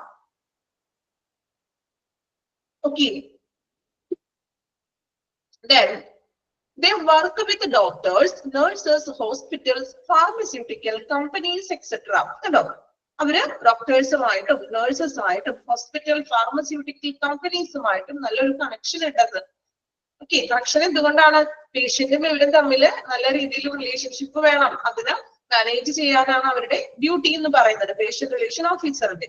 Okay. Then they work with doctors, nurses, hospitals, pharmaceutical companies, etc. കണ്ടോ? അവര് ഡോക്ടേഴ്സുമായിട്ടും നഴ്സസുമായിട്ടും ഹോസ്പിറ്റൽ, ഫാർമസ്യൂട്ടിക്കൽ കമ്പനീസുമായിട്ടും നല്ലൊരു കണക്ഷൻ ഉണ്ടത്. ഓക്കെ, കറക്ഷൻ എന്തുകൊണ്ടാണ്? പേഷ്യന്റും ഇവരും തമ്മിൽ നല്ല രീതിയിൽ റിലേഷൻഷിപ്പ് വേണം, അതിന് മാനേജ് ചെയ്യാനാണ് അവരുടെ ഡ്യൂട്ടി എന്ന് പറയുന്നത് പേഷ്യന്റ് റിലേഷൻ ഓഫീസറിന്റെ.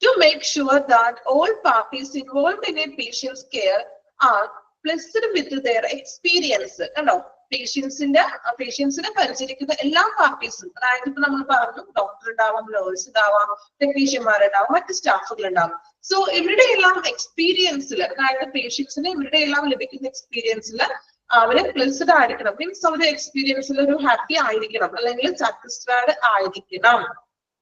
To make sure that all parties involved in a patient's care are blessed with their experience. കണ്ടോ, പേഷ്യൻസിനെ പരിചരിക്കുന്ന എല്ലാ പാർട്ടീസും, അതായത് ഇപ്പൊ നമ്മൾ പറഞ്ഞു ഡോക്ടർ ഉണ്ടാവാം, നേഴ്സ് ഉണ്ടാവാം, ടെക്നീഷ്യന്മാരുണ്ടാവാം, മറ്റ് സ്റ്റാഫുകൾ ഉണ്ടാവും. സോ ഇവരുടെ എല്ലാം എക്സ്പീരിയൻസിൽ, അതായത് പേഷ്യൻസിന് ഇവരുടെ എല്ലാം ലഭിക്കുന്ന എക്സ്പീരിയൻസിൽ അവര് ബ്ലെസ്ഡ് ആയിരിക്കണം, മീൻസ് അവരുടെ എക്സ്പീരിയൻസിൽ ഒരു ഹാപ്പി ആയിരിക്കണം, അല്ലെങ്കിൽ സാറ്റിസ്ഫൈഡ് ആയിരിക്കണം.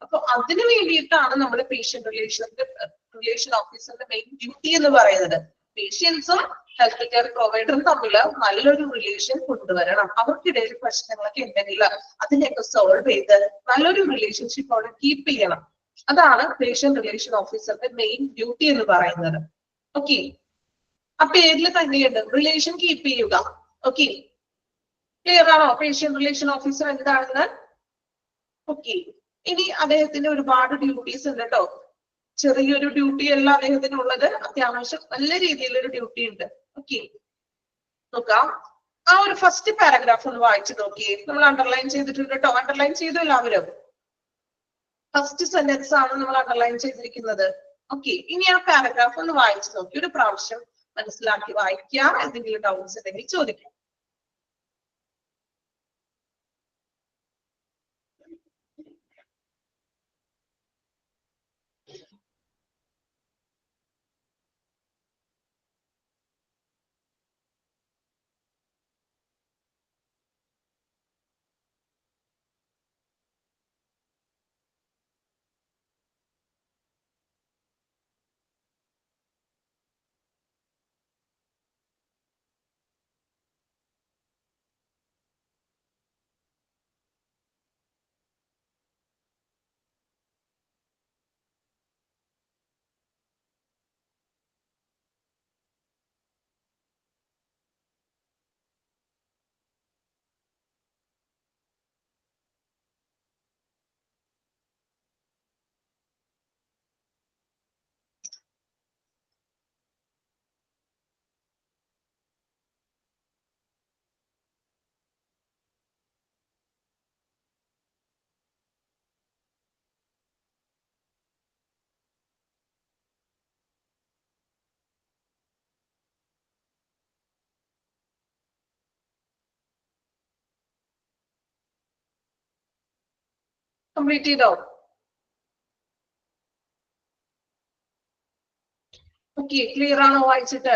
അപ്പൊ അതിനു വേണ്ടിയിട്ടാണ് നമ്മുടെ പേഷ്യന്റ് റിലേഷൻ ഓഫീസറിന്റെ മെയിൻ ഡ്യൂട്ടി എന്ന് പറയുന്നത്. പേഷ്യൻസും ഹെൽത്ത് കെയർ പ്രൊവൈഡറും തമ്മിൽ നല്ലൊരു റിലേഷൻ കൊണ്ടുവരണം, അവർക്കിടയിൽ പ്രശ്നങ്ങളൊക്കെ ഉണ്ടെങ്കിൽ അതിനെയൊക്കെ സോൾവ് ചെയ്ത് നല്ലൊരു റിലേഷൻഷിപ്പ് അവിടെ കീപ്പ് ചെയ്യണം. അതാണ് പേഷ്യന്റ് റിലേഷൻ ഓഫീസറിന്റെ മെയിൻ ഡ്യൂട്ടി എന്ന് പറയുന്നത്. ഓക്കെ, ആ പേരിൽ തന്നെയുണ്ട് റിലേഷൻ കീപ്പ് ചെയ്യുക. ഓക്കെ, ക്ലിയർ ആണോ പേഷ്യന്റ് റിലേഷൻ ഓഫീസർ എന്താണെന്ന്? ഓക്കെ, ഇനി അദ്ദേഹത്തിന് ഒരുപാട് ഡ്യൂട്ടീസ് ഉണ്ട് കേട്ടോ. ചെറിയൊരു ഡ്യൂട്ടി അല്ല അദ്ദേഹത്തിന് ഉള്ളത്, അത്യാവശ്യം നല്ല രീതിയിലൊരു ഡ്യൂട്ടി ഉണ്ട്. ഓക്കെ, നോക്കാം. ആ ഒരു ഫസ്റ്റ് പാരഗ്രാഫ് ഒന്ന് വായിച്ചു നോക്കിയേ. നമ്മൾ അണ്ടർലൈൻ ചെയ്തിട്ടുണ്ട് കേട്ടോ. അണ്ടർലൈൻ ചെയ്തു എല്ലാവരും? ഫസ്റ്റ് സെന്റൻസ് ആണ് നമ്മൾ അണ്ടർലൈൻ ചെയ്തിരിക്കുന്നത്. ഓക്കെ, ഇനി ആ പാരഗ്രാഫ് ഒന്ന് വായിച്ചു നോക്കി ഒരു പ്രാവശ്യം മനസ്സിലാക്കി വായിക്കുക. എന്തെങ്കിലും ഡൗട്ട്സ് ഉണ്ടെങ്കിൽ ചോദിക്കാം. കംപ്ലീറ്റ് ചെയ്തോ? ഓക്കെ, ക്ലിയർ ആണോ വായിച്ചിട്ട്?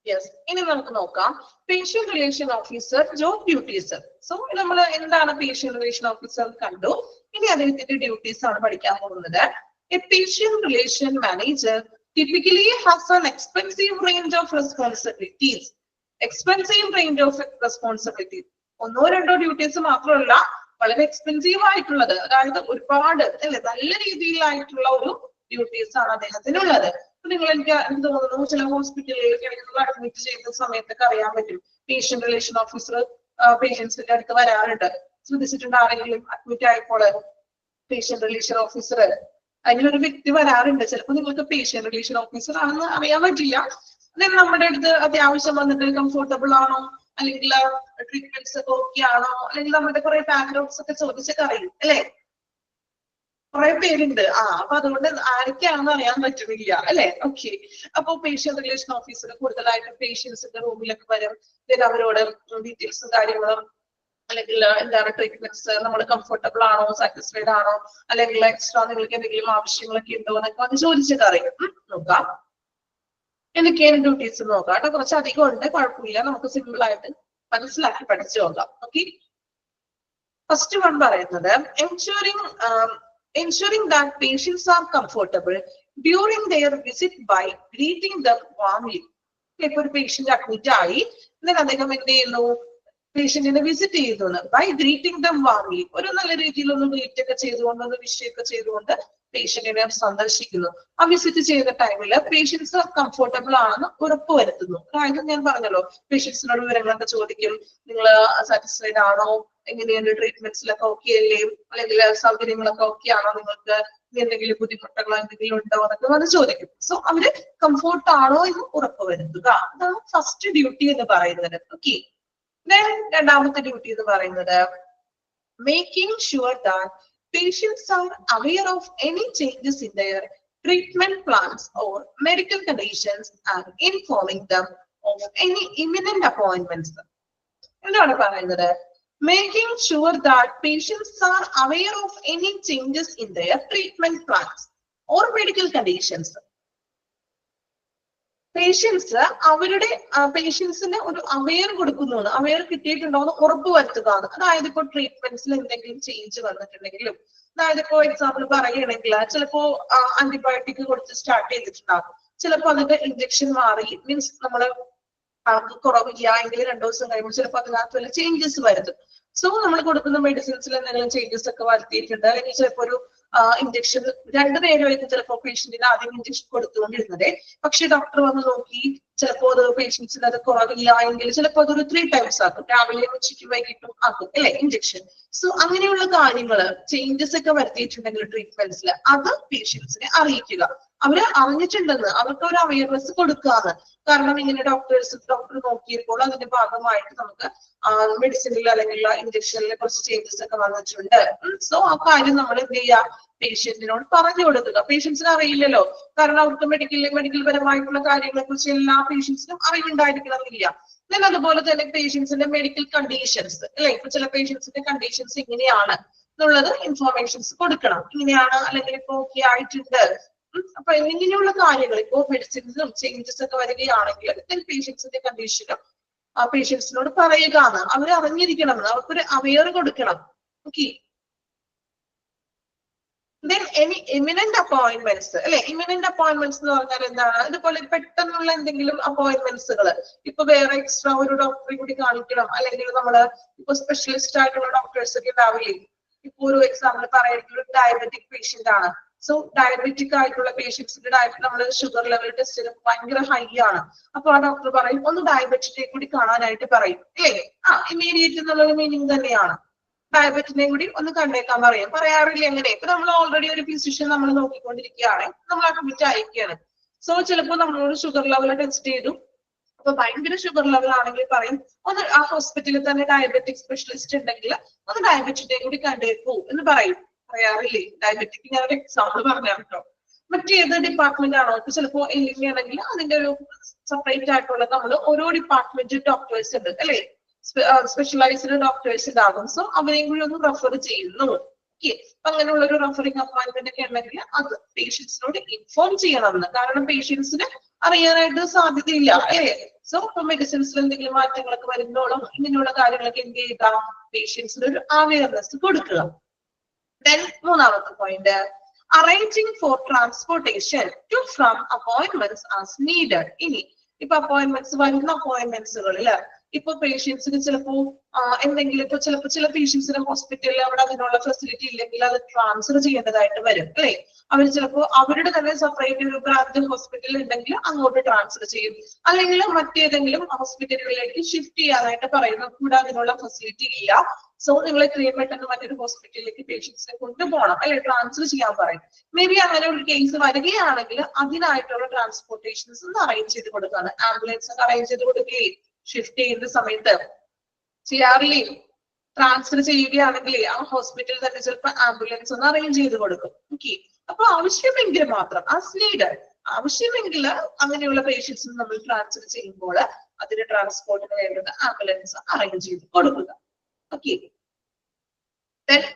യെസ്, ഇനി നമുക്ക് നോക്കാം patient relation officer job duties. So നമ്മൾ എന്താണ് പേഷ്യന്റ് റിലേഷൻ ഓഫീസർ കണ്ടു. ഇനി അദ്ദേഹത്തിന്റെ ഡ്യൂട്ടീസ് ആണ് പഠിക്കാൻ പോകുന്നത്. A patient relation manager typically has an expensive range of responsibilities. Expensive range of responsibilities. ഒന്നോ രണ്ടോ ഡ്യൂട്ടീസ് മാത്രമല്ല, വളരെ എക്സ്പെൻസീവ് ആയിട്ടുള്ളത്, അതായത് ഒരുപാട് അല്ലെ നല്ല രീതിയിലായിട്ടുള്ള ഒരു ഡ്യൂട്ടീസ് ആണ് അദ്ദേഹത്തിനുള്ളത്. നിങ്ങൾ എനിക്ക് തോന്നുന്നു ചില ഹോസ്പിറ്റലിലേക്ക് നിങ്ങൾ അഡ്മിറ്റ് ചെയ്യുന്ന സമയത്തൊക്കെ അറിയാൻ പറ്റും, പേഷ്യന്റ് റിലേഷൻ ഓഫീസർ പേഷ്യൻസിന്റെ അടുത്ത് വരാറുണ്ട്. ശ്രദ്ധിച്ചിട്ടുണ്ട് ആരെങ്കിലും അഡ്മിറ്റ് ആയപ്പോൾ പേഷ്യന്റ് റിലേഷൻ ഓഫീസർ അതിനൊരു വ്യക്തി വരാറുണ്ട്. ചിലപ്പോൾ നിങ്ങൾക്ക് പേഷ്യന്റ് റിലേഷൻ ഓഫീസർ ആണെന്ന് അറിയാൻ പറ്റില്ല. അതായത് നമ്മുടെ അടുത്ത് അത്യാവശ്യം വന്നിട്ട് കംഫോർട്ടബിൾ ആണോ, അല്ലെങ്കിൽ ട്രീറ്റ്മെന്റ്സ് ഒക്കെ ഓക്കെ ആണോ, അല്ലെങ്കിൽ നമ്മുടെ കുറെ ബാക്ക്ഗ്രൗണ്ട്സ് ഒക്കെ ചോദിച്ചൊക്കെ അറിയും അല്ലെ. കുറെ പേരുണ്ട്. അപ്പൊ അതുകൊണ്ട് ആരൊക്കെയാണെന്ന് അറിയാൻ പറ്റുന്നില്ല അല്ലെ. ഓക്കെ, അപ്പൊ പേഷ്യന്റ് റിലേഷൻ ഓഫീസർ കൂടുതലായിട്ട് പേഷ്യൻസിന്റെ റൂമിലൊക്കെ വരും. അവരോട് ഡീറ്റെയിൽസും കാര്യങ്ങളും, അല്ലെങ്കിൽ എന്താണ് ട്രീറ്റ്മെന്റ്സ്, നമ്മൾ കംഫർട്ടബിൾ ആണോ, സാറ്റിസ്ഫൈഡ് ആണോ, അല്ലെങ്കിൽ എക്സ്ട്രാ നിങ്ങൾക്ക് എന്തെങ്കിലും ആവശ്യങ്ങളൊക്കെ ഉണ്ടോ എന്നൊക്കെ വന്ന് ചോദിച്ചിട്ട് അറിയും. നോക്കാം എന്തൊക്കെയാണ് ഡ്യൂട്ടീസ് നോക്കാം കേട്ടോ. കുറച്ചധികം ഉണ്ട്, കുഴപ്പമില്ല, നമുക്ക് സിമ്പിൾ ആയിട്ട് മനസ്സിലാക്കി പഠിച്ചു നോക്കാം. ഓക്കെ, ഫസ്റ്റ് വൺ പറയുന്നത് ensuring that patients are comfortable during their visit by greeting them warmly. ഇപ്പൊ ഒരു പേഷ്യന്റ് അഡ്മിറ്റ് ആയി, എന്നിട്ട് അദ്ദേഹം എന്ത് ചെയ്യുന്നു, പേഷ്യന്റിനെ വിസിറ്റ് ചെയ്യുന്നു ബൈ ഗ്രീറ്റിംഗ് ദം വാർമി, ഒരു നല്ല രീതിയിൽ ഒന്ന് ഗ്രീറ്റ് ഒക്കെ ചെയ്തുകൊണ്ട് ഒന്ന് വിഷയൊക്കെ ചെയ്തുകൊണ്ട് പേഷ്യന്റിനെ സന്ദർശിക്കുന്നു. ആ വിസിറ്റ് ചെയ്യുന്ന ടൈമിൽ പേഷ്യൻസ് കംഫർട്ടബിൾ ആണെന്ന് ഉറപ്പുവരുത്തുന്നു. അതായത് ഞാൻ പറഞ്ഞല്ലോ, പേഷ്യൻസിനോട് വിവരങ്ങളൊക്കെ ചോദിക്കും, നിങ്ങൾ സാറ്റിസ്ഫൈഡ് ആണോ, എങ്ങനെയുണ്ട്, ട്രീറ്റ്മെന്റ്സിലൊക്കെ ഓക്കെ അല്ലേ, അല്ലെങ്കിൽ സൗകര്യങ്ങളൊക്കെ ഓക്കെ ആണോ, നിങ്ങൾക്ക് എന്തെങ്കിലും ബുദ്ധിമുട്ടുകളോ എന്തെങ്കിലും ഉണ്ടോ എന്നൊക്കെ വന്ന് ചോദിക്കും. സോ അവര് കംഫോർട്ട് ആണോ എന്ന് ഉറപ്പുവരുത്തുക. അതാണ് ഫസ്റ്റ് ഡ്യൂട്ടി എന്ന് പറയുന്നത്. ഓക്കെ, രണ്ടാമത്തെ ഡ്യൂട്ടി എന്ന് പറയുന്നത് making sure that patients are aware of any changes in their treatment plans or medical conditions and informing them of any imminent appointments. എന്താണ് പറയുന്നത്? Making sure that patients are aware of any changes in their treatment plans or medical conditions. Patients അവരുടെ പേഷ്യൻസിന് ഒരു aware കൊടുക്കുന്നു, aware കിട്ടിയിട്ടുണ്ടോ എന്ന് ഉറപ്പ് വരുത്തുക. അതായത് ഇപ്പോൾ ട്രീറ്റ്മെന്റ്സിൽ എന്തെങ്കിലും ചേഞ്ച് വന്നിട്ടുണ്ടെങ്കിലും, അതായത് ഇപ്പോ എക്സാമ്പിൾ പറയുകയാണെങ്കിൽ ചിലപ്പോ ആന്റിബയോട്ടിക് കൊടുത്ത് സ്റ്റാർട്ട് ചെയ്തിട്ടുണ്ടാകും, ചിലപ്പോ അതിന്റെ ഇഞ്ചക്ഷൻ മാറി, മീൻസ് നമ്മള് കുറവില്ല എങ്കിൽ 2 ദിവസം കഴിയുമ്പോൾ ചിലപ്പോൾ അതിനകത്ത് വല്ല ചേഞ്ചസ് വരുത്തും. സോ നമ്മൾ കൊടുക്കുന്ന മെഡിസിൻസിൽ എന്തെങ്കിലും ചേഞ്ചസ് ഒക്കെ വരുത്തിയിട്ടുണ്ട്, അല്ലെങ്കിൽ ചിലപ്പോൾ ഒരു ഇഞ്ചക്ഷൻ 2 നേരമായിരിക്കും ചിലപ്പോൾ പേഷ്യന്റിന് ആദ്യം ഇഞ്ചക്ഷൻ കൊടുത്തുകൊണ്ടിരുന്നത്, പക്ഷെ ഡോക്ടർ വന്ന് നോക്കി ചിലപ്പോൾ അത് പേഷ്യൻസിന് അത് കുറവില്ല എങ്കിൽ ചിലപ്പോൾ അതൊരു 3 times ആക്കും, രാവിലെ ഉച്ചയ്ക്കും വൈകിട്ടും ആക്കും അല്ലെ ഇഞ്ചക്ഷൻ. സോ അങ്ങനെയുള്ള കാര്യങ്ങള് ചേഞ്ചസ് ഒക്കെ വരുത്തിയിട്ടുണ്ടെങ്കിൽ ട്രീറ്റ്മെന്റ്സിൽ അത് പേഷ്യൻസിനെ അറിയിക്കുക. അവര് അറിഞ്ഞിട്ടുണ്ടെന്ന് അവർക്ക് ഒരു അവയർനെസ് കൊടുക്കാന്ന്. കാരണം ഇങ്ങനെ ഡോക്ടർ നോക്കിയപ്പോൾ അതിന്റെ ഭാഗമായിട്ട് നമുക്ക് മെഡിസിനിൽ അല്ലെങ്കിൽ ഇഞ്ചക്ഷനിൽ കുറച്ച് ചേഞ്ചസ് ഒക്കെ വന്നിട്ടുണ്ട്. സോ ആ കാര്യം നമ്മൾ എന്ത് ചെയ്യുക, പേഷ്യന്റിനോട് പറഞ്ഞു കൊടുക്കുക. പേഷ്യൻസിന് അറിയില്ലല്ലോ, കാരണം അവർക്ക് മെഡിക്കൽ പരമായിട്ടുള്ള കാര്യങ്ങളെ കുറിച്ച് എല്ലാ പേഷ്യൻസിനും അറിവുണ്ടായിരിക്കണമെന്നില്ല. then അതുപോലെ തന്നെ പേഷ്യൻസിന്റെ മെഡിക്കൽ കണ്ടീഷൻസ് അല്ലെ, ഇപ്പൊ ചില പേഷ്യൻസിന്റെ കണ്ടീഷൻസ് ഇങ്ങനെയാണ് എന്നുള്ളത് ഇൻഫോർമേഷൻസ് കൊടുക്കണം. ഇങ്ങനെയാണ്, അല്ലെങ്കിൽ ഇപ്പൊ ഓക്കെ ആയിട്ടുണ്ട്. അപ്പൊ ഇങ്ങനെയുള്ള കാര്യങ്ങൾ ഇപ്പോ മെഡിസിൻസും ചേഞ്ചസ് ഒക്കെ വരികയാണെങ്കിൽ പേഷ്യൻസിന്റെ കണ്ടീഷനും ആ പേഷ്യൻസിനോട് പറയുക, അവർ അറിഞ്ഞിരിക്കണം, അവർക്കൊരു അവെയർ കൊടുക്കണം. Okay, then any imminent appointments അല്ലെ, imminent appointments എന്ന് പറഞ്ഞാൽ എന്താണ്? ഇതുപോലെ പെട്ടെന്നുള്ള എന്തെങ്കിലും അപ്പോയിന്റ്മെന്റ്സുകൾ, ഇപ്പൊ വേറെ എക്സ്ട്രാ ഒരു ഡോക്ടറെ കൂടി കാണിക്കണം, അല്ലെങ്കിൽ നമ്മള് ഇപ്പൊ സ്പെഷ്യലിസ്റ്റ് ആയിട്ടുള്ള ഡോക്ടേഴ്സ് ഒക്കെ ഉണ്ടാവില്ലേ. ഇപ്പൊ ഒരു എക്സാമ്പിൾ പറയുകയാണെങ്കിൽ ഒരു ഡയബറ്റിക് പേഷ്യന്റ് ആണ്. സോ ഡയബറ്റിക് ആയിട്ടുള്ള പേഷ്യൻസിന്റെ ഡയബറ്റ് നമ്മൾ ഷുഗർ ലെവൽ ടെസ്റ്റ് ചെയ്ത് ഭയങ്കര ഹൈ ആണ്. അപ്പൊ ആ ഡോക്ടർ പറയും ഒന്ന് ഡയബറ്റിനെ കൂടി കാണാനായിട്ട് പറയും അല്ലേ. ഇമ്മീഡിയറ്റ് എന്നുള്ളത് മീനിങ് തന്നെയാണ്. ഡയബറ്റിനെ കൂടി ഒന്ന് കണ്ടേക്കാൻ പറയാറില്ല അങ്ങനെ. ഇപ്പൊ നമ്മൾ ഓൾറെഡി ഒരു ഫിസിഷ്യൻ നമ്മൾ നോക്കിക്കൊണ്ടിരിക്കുകയാണ്, നമ്മൾ അഡ്മിറ്റ് അയക്കുകയാണ്. സോ ചിലപ്പോൾ നമ്മളോട് ഷുഗർ ലെവൽ ടെസ്റ്റ് ചെയ്തു, അപ്പൊ ഭയങ്കര ഷുഗർ ലെവൽ ആണെങ്കിൽ പറയും ഒന്ന് ആ ഹോസ്പിറ്റലിൽ തന്നെ ഡയബറ്റിക് സ്പെഷ്യലിസ്റ്റ് ഉണ്ടെങ്കിൽ ഒന്ന് ഡയബറ്റിനെ കൂടി കണ്ടേക്കൂ എന്ന് പറയാറില്ലേ. ഡയബറ്റിക് ഞാൻ ഒരു എക്സാമ്പിൾ പറഞ്ഞാൽ കേട്ടോ. മറ്റേത് ഡിപ്പാർട്ട്മെന്റ് ആണോ, ഇപ്പൊ ചിലപ്പോ എല്ലിന്റെ ആണെങ്കിൽ അതിന്റെ ഒരു സെപ്പറേറ്റ് ആയിട്ടുള്ള നമ്മൾ ഓരോ ഡിപ്പാർട്ട്മെന്റ് ഡോക്ടേഴ്സ് ഉണ്ട് അല്ലെ, സ്പെഷ്യലൈസ്ഡ് ഡോക്ടേഴ്സ് ഉണ്ടാകും. സോ അവരെയും കൂടി ഒന്ന് റെഫർ ചെയ്യുന്നു. ഓക്കെ, അപ്പൊ അങ്ങനെയുള്ള ഒരു റെഫറിംഗ് അപ്പോയിന്റ്മെന്റ് ഒക്കെ ഉണ്ടെങ്കിൽ അത് പേഷ്യൻസിനോട് ഇൻഫോം ചെയ്യണമെന്ന്. കാരണം പേഷ്യൻസിന് അറിയാനായിട്ട് സാധ്യതയില്ല അല്ലേ. സോ ഇപ്പൊ മെഡിസിൻസിൽ എന്തെങ്കിലും മാറ്റങ്ങളൊക്കെ വരുന്നോളും ഇങ്ങനെയുള്ള കാര്യങ്ങളൊക്കെ എന്ത് ചെയ്യുക, പേഷ്യൻസിന് ഒരു അവയർനെസ് കൊടുക്കുക. Then മൂന്നാമത്തെ point, arranging for transportation to from appointments as needed. ഇനി ഇപ്പൊ അപ്പോയിന്റ്മെന്റ്സ് വരുന്ന അപ്പോയിന്റ്മെന്റ്സുകളിൽ ഇപ്പൊ പേഷ്യൻസിന് ചിലപ്പോ എന്തെങ്കിലും ഇപ്പൊ ചില പേഷ്യൻസിന് ഹോസ്പിറ്റലിൽ അവിടെ അതിനുള്ള ഫെസിലിറ്റി ഇല്ലെങ്കിൽ അത് ട്രാൻസ്ഫർ ചെയ്യേണ്ടതായിട്ട് വരും അല്ലെ. അവർ ചിലപ്പോ അവരുടെ തന്നെ സെപ്പറേറ്റ് ഒരു ബ്രാഞ്ച് ഹോസ്പിറ്റൽ ഉണ്ടെങ്കിൽ അങ്ങോട്ട് ട്രാൻസ്ഫർ ചെയ്യും, അല്ലെങ്കിൽ മറ്റേതെങ്കിലും ഹോസ്പിറ്റലുകളിലേക്ക് ഷിഫ്റ്റ് ചെയ്യാനായിട്ട് പറയുന്നു. കൂടെ അതിനുള്ള ഫെസിലിറ്റി ഇല്ല. സോ നിങ്ങൾ എത്രയും പെട്ടെന്ന് മറ്റൊരു ഹോസ്പിറ്റലിലേക്ക് പേഷ്യൻസിനെ കൊണ്ടുപോകണം അല്ലെ, ട്രാൻസ്ഫർ ചെയ്യാൻ പറയും. മേ ബി അങ്ങനെ ഒരു കേസ് വരികയാണെങ്കിൽ അതിനായിട്ടുള്ള ട്രാൻസ്പോർട്ടേഷൻസ് ഒന്ന് അറേഞ്ച് ചെയ്ത് കൊടുക്കാണ്. ആംബുലൻസ് ഒക്കെ അറേഞ്ച് ചെയ്ത് കൊടുക്കുകയും ഷിഫ്റ്റ് ചെയ്യുന്ന സമയത്ത് ചെയ്യാറില്ലേ. ട്രാൻസ്ഫർ ചെയ്യുകയാണെങ്കിൽ ആ ഹോസ്പിറ്റലിൽ തന്നെ ചിലപ്പോൾ ആംബുലൻസ് ഒന്ന് അറേഞ്ച് ചെയ്ത് കൊടുക്കും. ഓക്കെ, അപ്പൊ ആവശ്യമെങ്കിൽ മാത്രം ആസ് നീഡഡ്, ആവശ്യമെങ്കിൽ അങ്ങനെയുള്ള പേഷ്യൻസിന് നമ്മൾ ട്രാൻസ്ഫർ ചെയ്യുമ്പോൾ അതിന്റെ ട്രാൻസ്പോർട്ടിന് വേണ്ടുന്ന ആംബുലൻസ് അറേഞ്ച് ചെയ്ത് കൊടുക്കുക. ഓക്കെ,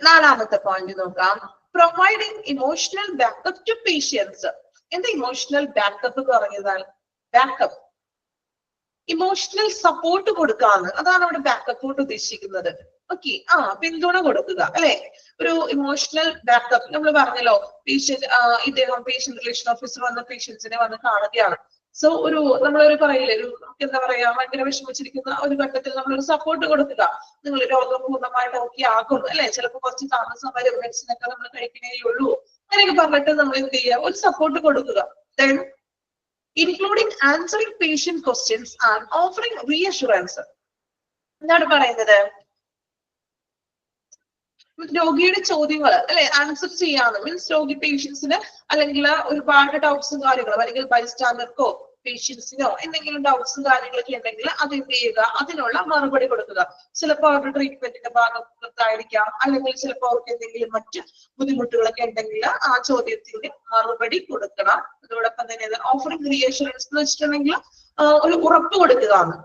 നാലാമത്തെ പോയിന്റ് നോക്കാം, providing emotional backup to patients. എന്താ ഇമോഷണൽ ബാക്കപ്പ് പറഞ്ഞാൽ? ബാക്കപ്പ് ഇമോഷണൽ സപ്പോർട്ട് കൊടുക്കാന്ന്, അതാണ് അവിടെ ബാക്കപ്പ് കൊണ്ട് ഉദ്ദേശിക്കുന്നത്. ഓക്കെ, പിന്തുണ കൊടുക്കുക അല്ലെ. ഒരു ഇമോഷണൽ ബാക്കപ്പ് നമ്മൾ പറഞ്ഞല്ലോ, പേഷ്യന്റ് ഇദ്ദേഹം പേഷ്യന്റ് റിലേഷൻ ഓഫീസർ വന്ന പേഷ്യൻസിനെ വന്ന് കാണുകയാണ്. സോ നമ്മളൊരു പറയില്ലേ, എന്താ പറയാ, ഭയങ്കര വിഷമിച്ചിരിക്കുന്ന ഒരു ഘട്ടത്തിൽ നമ്മളൊരു സപ്പോർട്ട് കൊടുക്കുക. നിങ്ങൾ രോഗം പൂർണ്ണമായിട്ട് ഓക്കെ ആകും അല്ലെ, ചിലപ്പോൾ കുറച്ച് താമസം വരും, മെഡിസിൻ ഒക്കെ നമ്മൾ കഴിക്കണേ ഉള്ളൂ, അങ്ങനെയൊക്കെ പറഞ്ഞിട്ട് നമ്മൾ എന്ത് ചെയ്യുക, ഒരു സപ്പോർട്ട് കൊടുക്കുക. Then including answering patient questions and offering reassurance. എന്താണ് പറയുന്നത്, രോഗിയുടെ ചോദ്യങ്ങൾ അല്ലെ ആൻസർ ചെയ്യാന്ന്, മീൻസ് രോഗി പേഷ്യൻസിന് അല്ലെങ്കിൽ ഒരുപാട് ഡൗട്ട്സും കാര്യങ്ങളും അല്ലെങ്കിൽ ബൈസ്റ്റാൻഡർക്കോ പേഷ്യൻസിനോ എന്തെങ്കിലും ഡൗട്ട്സും കാര്യങ്ങളൊക്കെ ഉണ്ടെങ്കിൽ അത് എന്ത് ചെയ്യുക, അതിനുള്ള മറുപടി കൊടുക്കുക. ചിലപ്പോൾ അവരുടെ ട്രീറ്റ്മെന്റിന്റെ ഭാഗത്തായിരിക്കാം, അല്ലെങ്കിൽ ചിലപ്പോൾ അവർക്ക് എന്തെങ്കിലും മറ്റ് ബുദ്ധിമുട്ടുകളൊക്കെ ഉണ്ടെങ്കിൽ ആ ചോദ്യത്തിന് മറുപടി കൊടുക്കണം. അതോടൊപ്പം തന്നെ ഓഫറിംഗ് റിയഷുറൻസ് എന്ന് വെച്ചിട്ടുണ്ടെങ്കിൽ ഒരു ഉറപ്പ് കൊടുക്കുകയാണ്.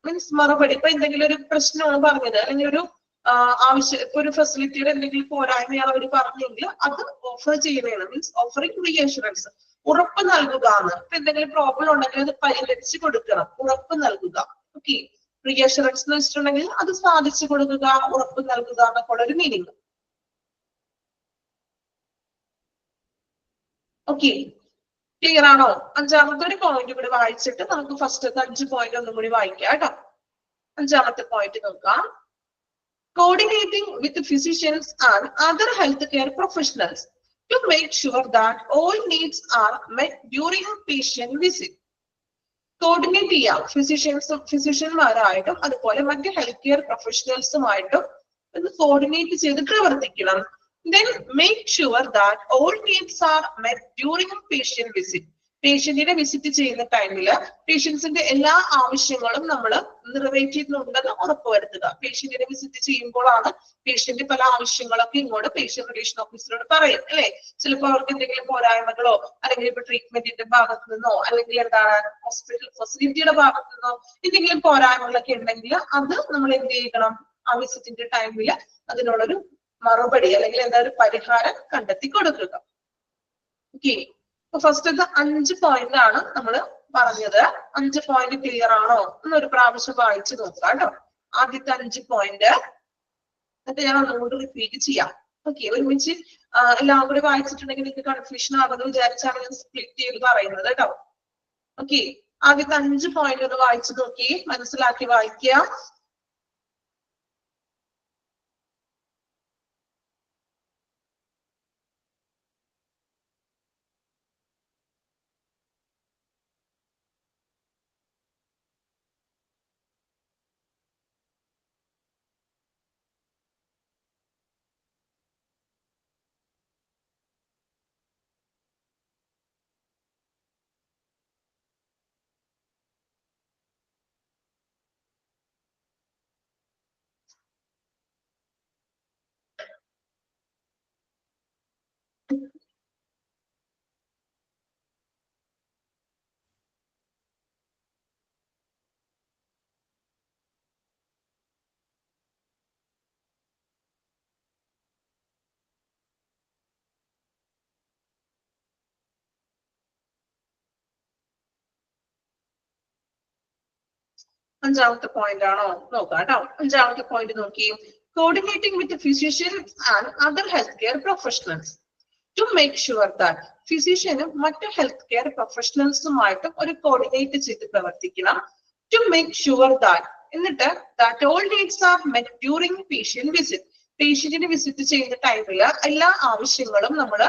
മീൻസ് മറുപടി, ഇപ്പൊ എന്തെങ്കിലും ഒരു പ്രശ്നമാണ് പറഞ്ഞത് അല്ലെങ്കിൽ ഒരു ഫെസിലിറ്റിയുടെ എന്തെങ്കിലും പോരായ്മയാണ് അവർ പറഞ്ഞെങ്കിൽ അത് ഓഫർ ചെയ്യുന്നതാണ്. മീൻസ് ഓഫറിംഗ് റീഅഷുറൻസ്, ഉറപ്പ് നൽകുക എന്ന്. ഇപ്പൊ എന്തെങ്കിലും പ്രോബ്ലം ഉണ്ടെങ്കിൽ അത് പരിഹരിച്ചു കൊടുക്കണം, ഉറപ്പ് നൽകുക. ഓക്കെ, റീഅഷുറൻസ് എന്ന് വെച്ചിട്ടുണ്ടെങ്കിൽ അത് സാധിച്ചു കൊടുക്കുക, ഉറപ്പ് നൽകുക എന്നൊക്കെ ഉള്ള ഒരു മീനിങ്. ഓക്കെ, ക്ലിയർ ആണോ? അഞ്ചാമത്തെ ഒരു പോയിന്റ് കൂടി വായിച്ചിട്ട് നമുക്ക് ഫസ്റ്റത്തെ 5 പോയിന്റ് ഒന്നും കൂടി വായിക്കാം കേട്ടോ. അഞ്ചാമത്തെ പോയിന്റ് നോക്കാം. Coordinating with physicians and other healthcare professionals to make sure that all needs are met during a patient visit. Coordinate ചെയ്യാം ഫിസിഷ്യന്മാരായിട്ടും അതുപോലെ മറ്റ് ഹെൽത്ത് കെയർ പ്രൊഫഷണൽസുമായിട്ടും കോർഡിനേറ്റ് ചെയ്ത് പ്രവർത്തിക്കണം. Then make sure that all needs are met during a patient visit. പേഷ്യന്റിനെ visit ചെയ്യുന്ന ടൈമില് പേഷ്യൻസിന്റെ എല്ലാ ആവശ്യങ്ങളും നമ്മൾ നിറവേറ്റിയിട്ടുണ്ടെന്ന് ഉറപ്പുവരുത്തുക. പേഷ്യന്റിനെ വിസിറ്റ് ചെയ്യുമ്പോഴാണ് പേഷ്യന്റ് പല ആവശ്യങ്ങളൊക്കെ ഇങ്ങോട്ട് പേഷ്യന്റ് റിലേഷൻ ഓഫീസറോട് പറയും അല്ലെ. ചിലപ്പോൾ അവർക്ക് എന്തെങ്കിലും പോരായ്മകളോ അല്ലെങ്കിൽ ഇപ്പൊ ട്രീറ്റ്മെന്റിന്റെ ഭാഗത്ത് നിന്നോ അല്ലെങ്കിൽ എന്താണ് ഹോസ്പിറ്റൽ ഫെസിലിറ്റിയുടെ ഭാഗത്ത് നിന്നോ എന്തെങ്കിലും പോരായ്മകളൊക്കെ ഉണ്ടെങ്കിൽ അത് നമ്മൾ എന്ത് ചെയ്യണം, ആ വിസിറ്റിന്റെ ടൈമില് അതിനുള്ളൊരു മറുപടി അല്ലെങ്കിൽ എന്താ ഒരു പരിഹാരം കണ്ടെത്തി കൊടുക്കുക. ഓക്കെ, ഫസ്റ്റത്തെ 5 പോയിന്റ് ആണ് നമ്മൾ പറഞ്ഞത്. 5 പോയിന്റ് ക്ലിയർ ആണോ എന്നൊരു പ്രാവശ്യം വായിച്ചു നോക്കാം കേട്ടോ. ആദ്യത്തെ 5 പോയിന്റ് എന്നിട്ട് ഞാൻ ഒന്നുകൂടി റിപ്പീറ്റ് ചെയ്യാം. ഓക്കെ, ഒരുമിച്ച് എല്ലാം കൂടി വായിച്ചിട്ടുണ്ടെങ്കിൽ നിങ്ങൾക്ക് കൺഫ്യൂഷൻ ആകുമെന്ന് വിചാരിച്ചാണ് ഞാൻ സ്പ്ലിറ്റ് ചെയ്ത് പറയുന്നത് കേട്ടോ. ഓക്കെ, ആദ്യത്തെ 5 പോയിന്റ് ഒന്ന് വായിച്ചു നോക്കി, മനസ്സിലാക്കി വായിക്കുക. അഞ്ചാമത്തെ പോയിന്റ് ആണോ നോക്കാം കേട്ടോ. അഞ്ചാമത്തെ പോയിന്റ് നോക്കി. Coordinating with physicians and other health care professionals to make sure that ഫിസിഷ്യനും മറ്റു ഹെൽത്ത് കെയർ പ്രൊഫഷണൽസുമായിട്ടും ഒരു കോർഡിനേറ്റ് ചെയ്ത് പ്രവർത്തിക്കണം. ടു മേക്ക് ഷുവർ ദാറ്റ്, എന്നിട്ട് that all needs are met during patient visit. പേഷ്യന്റിനെ വിസിറ്റ് ചെയ്യുന്ന ടൈമില് എല്ലാ ആവശ്യങ്ങളും നമ്മൾ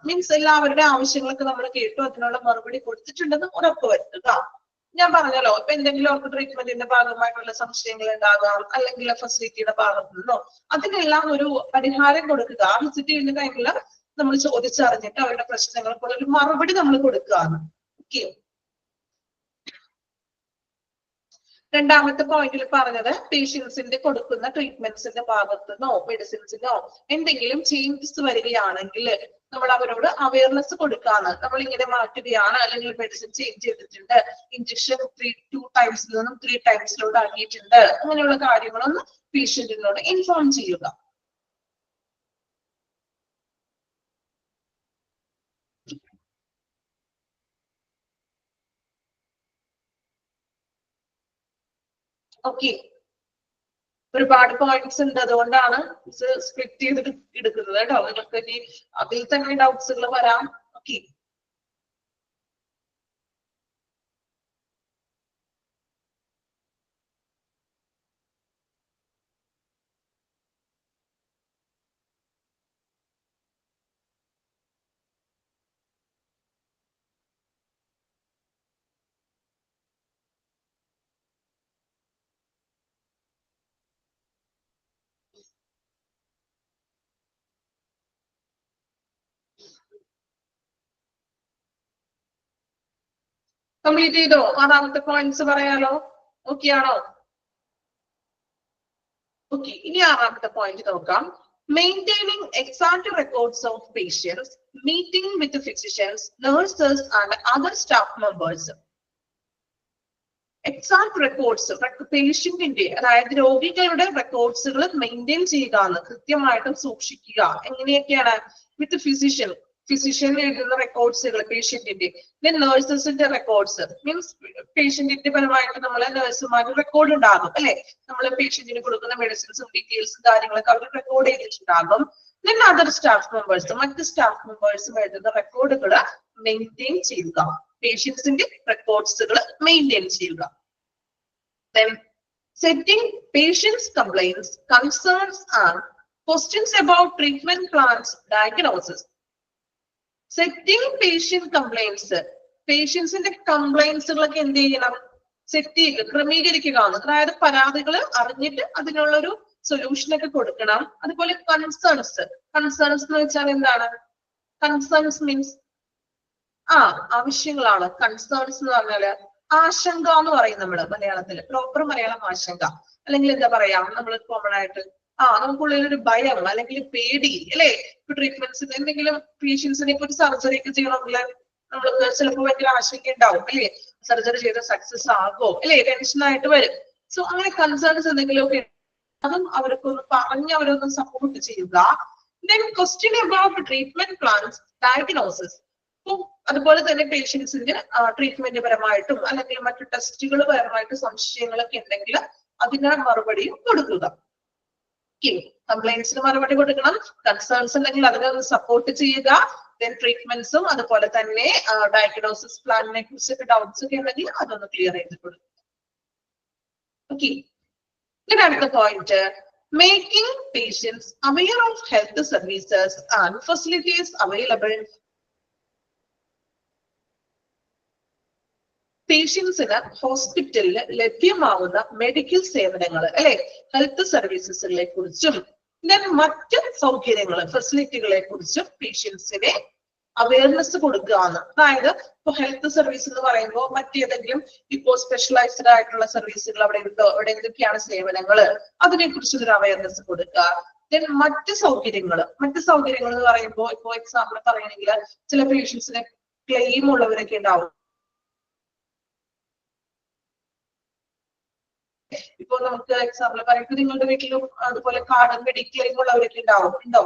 മീൻസ് എല്ലാവരുടെ ആവശ്യങ്ങളൊക്കെ നമ്മൾ കേട്ടു അതിനുള്ള മറുപടി കൊടുത്തിട്ടുണ്ടെന്ന് ഉറപ്പുവരുത്തുക. ഞാൻ പറഞ്ഞല്ലോ, ഇപ്പൊ എന്തെങ്കിലും അവർക്ക് ട്രീറ്റ്മെന്റിന്റെ ഭാഗമായിട്ടുള്ള സംശയങ്ങൾ ഉണ്ടാകാം അല്ലെങ്കിൽ ഫെസിലിറ്റിയുടെ ഭാഗത്തു നിന്നോ അതിനെല്ലാം ഒരു പരിഹാരം കൊടുക്കുക. ആ വിസിറ്റ് ചെയ്യുന്ന ടൈമില് നമ്മൾ ചോദിച്ചറിഞ്ഞിട്ട് അവരുടെ പ്രശ്നങ്ങൾക്കുള്ള ഒരു മറുപടി നമ്മൾ കൊടുക്കുകയാണ്. ഓക്കെ, രണ്ടാമത്തെ പോയിന്റിൽ പറഞ്ഞത് പേഷ്യൻസിന്റെ കൊടുക്കുന്ന ട്രീറ്റ്മെന്റ്സിന്റെ ഭാഗത്തുനിന്നോ മെഡിസിൻസിനോ എന്തെങ്കിലും ചേഞ്ചസ് വരികയാണെങ്കിൽ നമ്മൾ അവരോട് അവയർനെസ് കൊടുക്കാണ്. നമ്മൾ ഇങ്ങനെ മാറ്റുകയാണ് അല്ലെങ്കിൽ മെഡിസിൻ ചേഞ്ച് ചെയ്തിട്ടുണ്ട്, ഇഞ്ചക്ഷൻ 2 ടൈംസിൽ നിന്നും 3 ടൈംസിലോട്ട് ആക്കിയിട്ടുണ്ട്, അങ്ങനെയുള്ള കാര്യങ്ങളൊന്ന് പേഷ്യന്റിനോട് ഇൻഫോം ചെയ്യുക. ഓക്കെ, ഒരുപാട് പോയിന്റ്സ് ഉണ്ട്, അതുകൊണ്ടാണ് സ്പ്ലിറ്റ് ചെയ്തിട്ട് എടുക്കുന്നത് കേട്ടോ. നിങ്ങൾക്ക് ഇനി അതിൽ തന്നെ ഡൗട്ട്സുകൾ വരാം. ഓക്കെ, കംപ്ലീറ്റ് ചെയ്തോ? ആറാമത്തെ പോയിന്റ്സ് പറയാലോ? ഓക്കെ ആണോ? ഓക്കെ, ഇനി ആറാമത്തെ പോയിന്റ് നോക്കാം. Maintaining exact records of patients, meeting with physicians, nurses and other staff members. Exact records പേഷ്യന്റിന്റെ, അതായത് രോഗികളുടെ റെക്കോർഡ്സുകൾ മെയിൻറ്റെയിൻ ചെയ്യുക എന്ന്, കൃത്യമായിട്ടും സൂക്ഷിക്കുക. എങ്ങനെയൊക്കെയാണ്? വിത്ത് ഫിസിഷ്യൻ എഴുതുന്ന റെക്കോർഡ്സുകൾ പേഷ്യന്റിന്റെ, ദെൻ നഴ്സസിന്റെ റെക്കോർഡ്സ് മീൻസ് പേഷ്യന്റിന്റെ പരമായിട്ട് നമ്മളെ നഴ്സുമാരുടെ റെക്കോർഡ് ഉണ്ടാകും അല്ലെ. നമ്മൾ പേഷ്യന്റിന് കൊടുക്കുന്ന മെഡിസിൻസും ഡീറ്റെയിൽസും കാര്യങ്ങളൊക്കെ അവർ റെക്കോർഡ് ചെയ്തിട്ടുണ്ടാകും. ദെൻ അതർ സ്റ്റാഫ് മെമ്പേഴ്സ്, മറ്റ് സ്റ്റാഫ് മെമ്പേഴ്സും എഴുതുന്ന റെക്കോർഡുകൾ മെയിൻറ്റെയിൻ ചെയ്യുക. പേഷ്യൻസിന്റെ റെക്കോർഡ്സുകൾ മെയിൻറ്റെയിൻ ചെയ്യുക. Then setting patients' complaints, concerns and questions about treatment plans, diagnosis. Setting patient complaints, പേഷ്യൻസിന്റെ കംപ്ലൈൻസുകളൊക്കെ എന്ത് ചെയ്യണം? സെറ്റ് ചെയ്യുക, ക്രമീകരിക്കുക. അതായത് പരാതികൾ അറിഞ്ഞിട്ട് അതിനുള്ളൊരു സൊല്യൂഷൻ ഒക്കെ കൊടുക്കണം. അതുപോലെ കൺസേൺസ് എന്ന് വെച്ചാൽ എന്താണ്? Concerns means ആവശ്യങ്ങളാണ്. കൺസേൺസ് എന്ന് പറഞ്ഞാല് ആശങ്ക എന്ന് പറയും നമ്മള് മലയാളത്തില്. പ്രോപ്പർ മലയാളം ആശങ്ക, അല്ലെങ്കിൽ എന്താ പറയാ, നമ്മൾ കോമൺ ആയിട്ട് നമുക്കുള്ളിൽ ഒരു ഭയം അല്ലെങ്കിൽ പേടി അല്ലെ. ഇപ്പൊ ട്രീറ്റ്മെന്റ്സ് എന്തെങ്കിലും പേഷ്യൻസിനെ ഇപ്പൊ ഒരു സർജറി ഒക്കെ ചെയ്യണമെങ്കിൽ നമ്മൾക്ക് ചിലപ്പോൾ ഭയങ്കര ആശങ്ക ഉണ്ടാവും അല്ലെ. സർജറി ചെയ്ത സക്സസ് ആകോ അല്ലെ, ടെൻഷൻ ആയിട്ട് വരും. സോ അങ്ങനെ കൺസേൺസ് എന്തെങ്കിലുമൊക്കെ അതും അവർക്കൊന്ന് പറഞ്ഞ് അവരൊന്ന് സപ്പോർട്ട് ചെയ്യുക. Then question about treatment plans, diagnosis. അതുപോലെ തന്നെ പേഷ്യൻസിന്റെ ട്രീറ്റ്മെന്റ് പരമായിട്ടും അല്ലെങ്കിൽ മറ്റു ടെസ്റ്റുകൾ പരമായിട്ട് സംശയങ്ങളൊക്കെ ഉണ്ടെങ്കിൽ അതിന് മറുപടിയും കൊടുക്കുക. കംപ്ലൈൻസിന് മറുപടി കൊടുക്കണം. കൺസേൺസ് ഉണ്ടെങ്കിൽ അതിനെ സപ്പോർട്ട് ചെയ്യുക. ദെൻ ട്രീറ്റ്മെന്റ്സും അതുപോലെ തന്നെ ഡയഗ്നോസിസ് പ്ലാനിനെ കുറിച്ചൊക്കെ ഡൗട്ട്സ് ഒക്കെ ഉണ്ടെങ്കിൽ അതൊന്ന് ക്ലിയർ ചെയ്ത് കൊടുക്കുക. ഓക്കെ, അടുത്ത point, making patients aware of health services and facilities available. പേഷ്യൻസിന് ഹോസ്പിറ്റലിൽ ലഭ്യമാവുന്ന മെഡിക്കൽ സേവനങ്ങൾ അല്ലെ, ഹെൽത്ത് സർവീസസിനെ കുറിച്ചും ദെൻ മറ്റ് സൗകര്യങ്ങൾ, ഫെസിലിറ്റികളെ കുറിച്ചും പേഷ്യൻസിനെ അവയർനെസ് കൊടുക്കുകയാണ്. അതായത് ഇപ്പൊ ഹെൽത്ത് സർവീസ് എന്ന് പറയുമ്പോൾ മറ്റേതെങ്കിലും ഇപ്പോ സ്പെഷ്യലൈസ്ഡ് ആയിട്ടുള്ള സർവീസുകൾ അവിടെ ഉണ്ടോ, അവിടെ എന്തൊക്കെയാണ് സേവനങ്ങൾ, അതിനെ കുറിച്ചൊരു അവയർനെസ് കൊടുക്കുക. ദെൻ മറ്റ് സൗകര്യങ്ങൾ എന്ന് പറയുമ്പോൾ ഇപ്പോ എക്സാമ്പിൾ പറയുകയാണെങ്കിൽ ചില പേഷ്യൻസിന് ക്ലെയിം ഉള്ളവരൊക്കെ ഉണ്ടാവും. ഇപ്പൊ നമുക്ക് എക്സാമ്പിൾ പറയുമ്പോൾ നിങ്ങളുടെ വീട്ടിലും അതുപോലെ കാർഡ് മെഡിക്ലെയിം ഉള്ളവരൊക്കെ ഉണ്ടോ?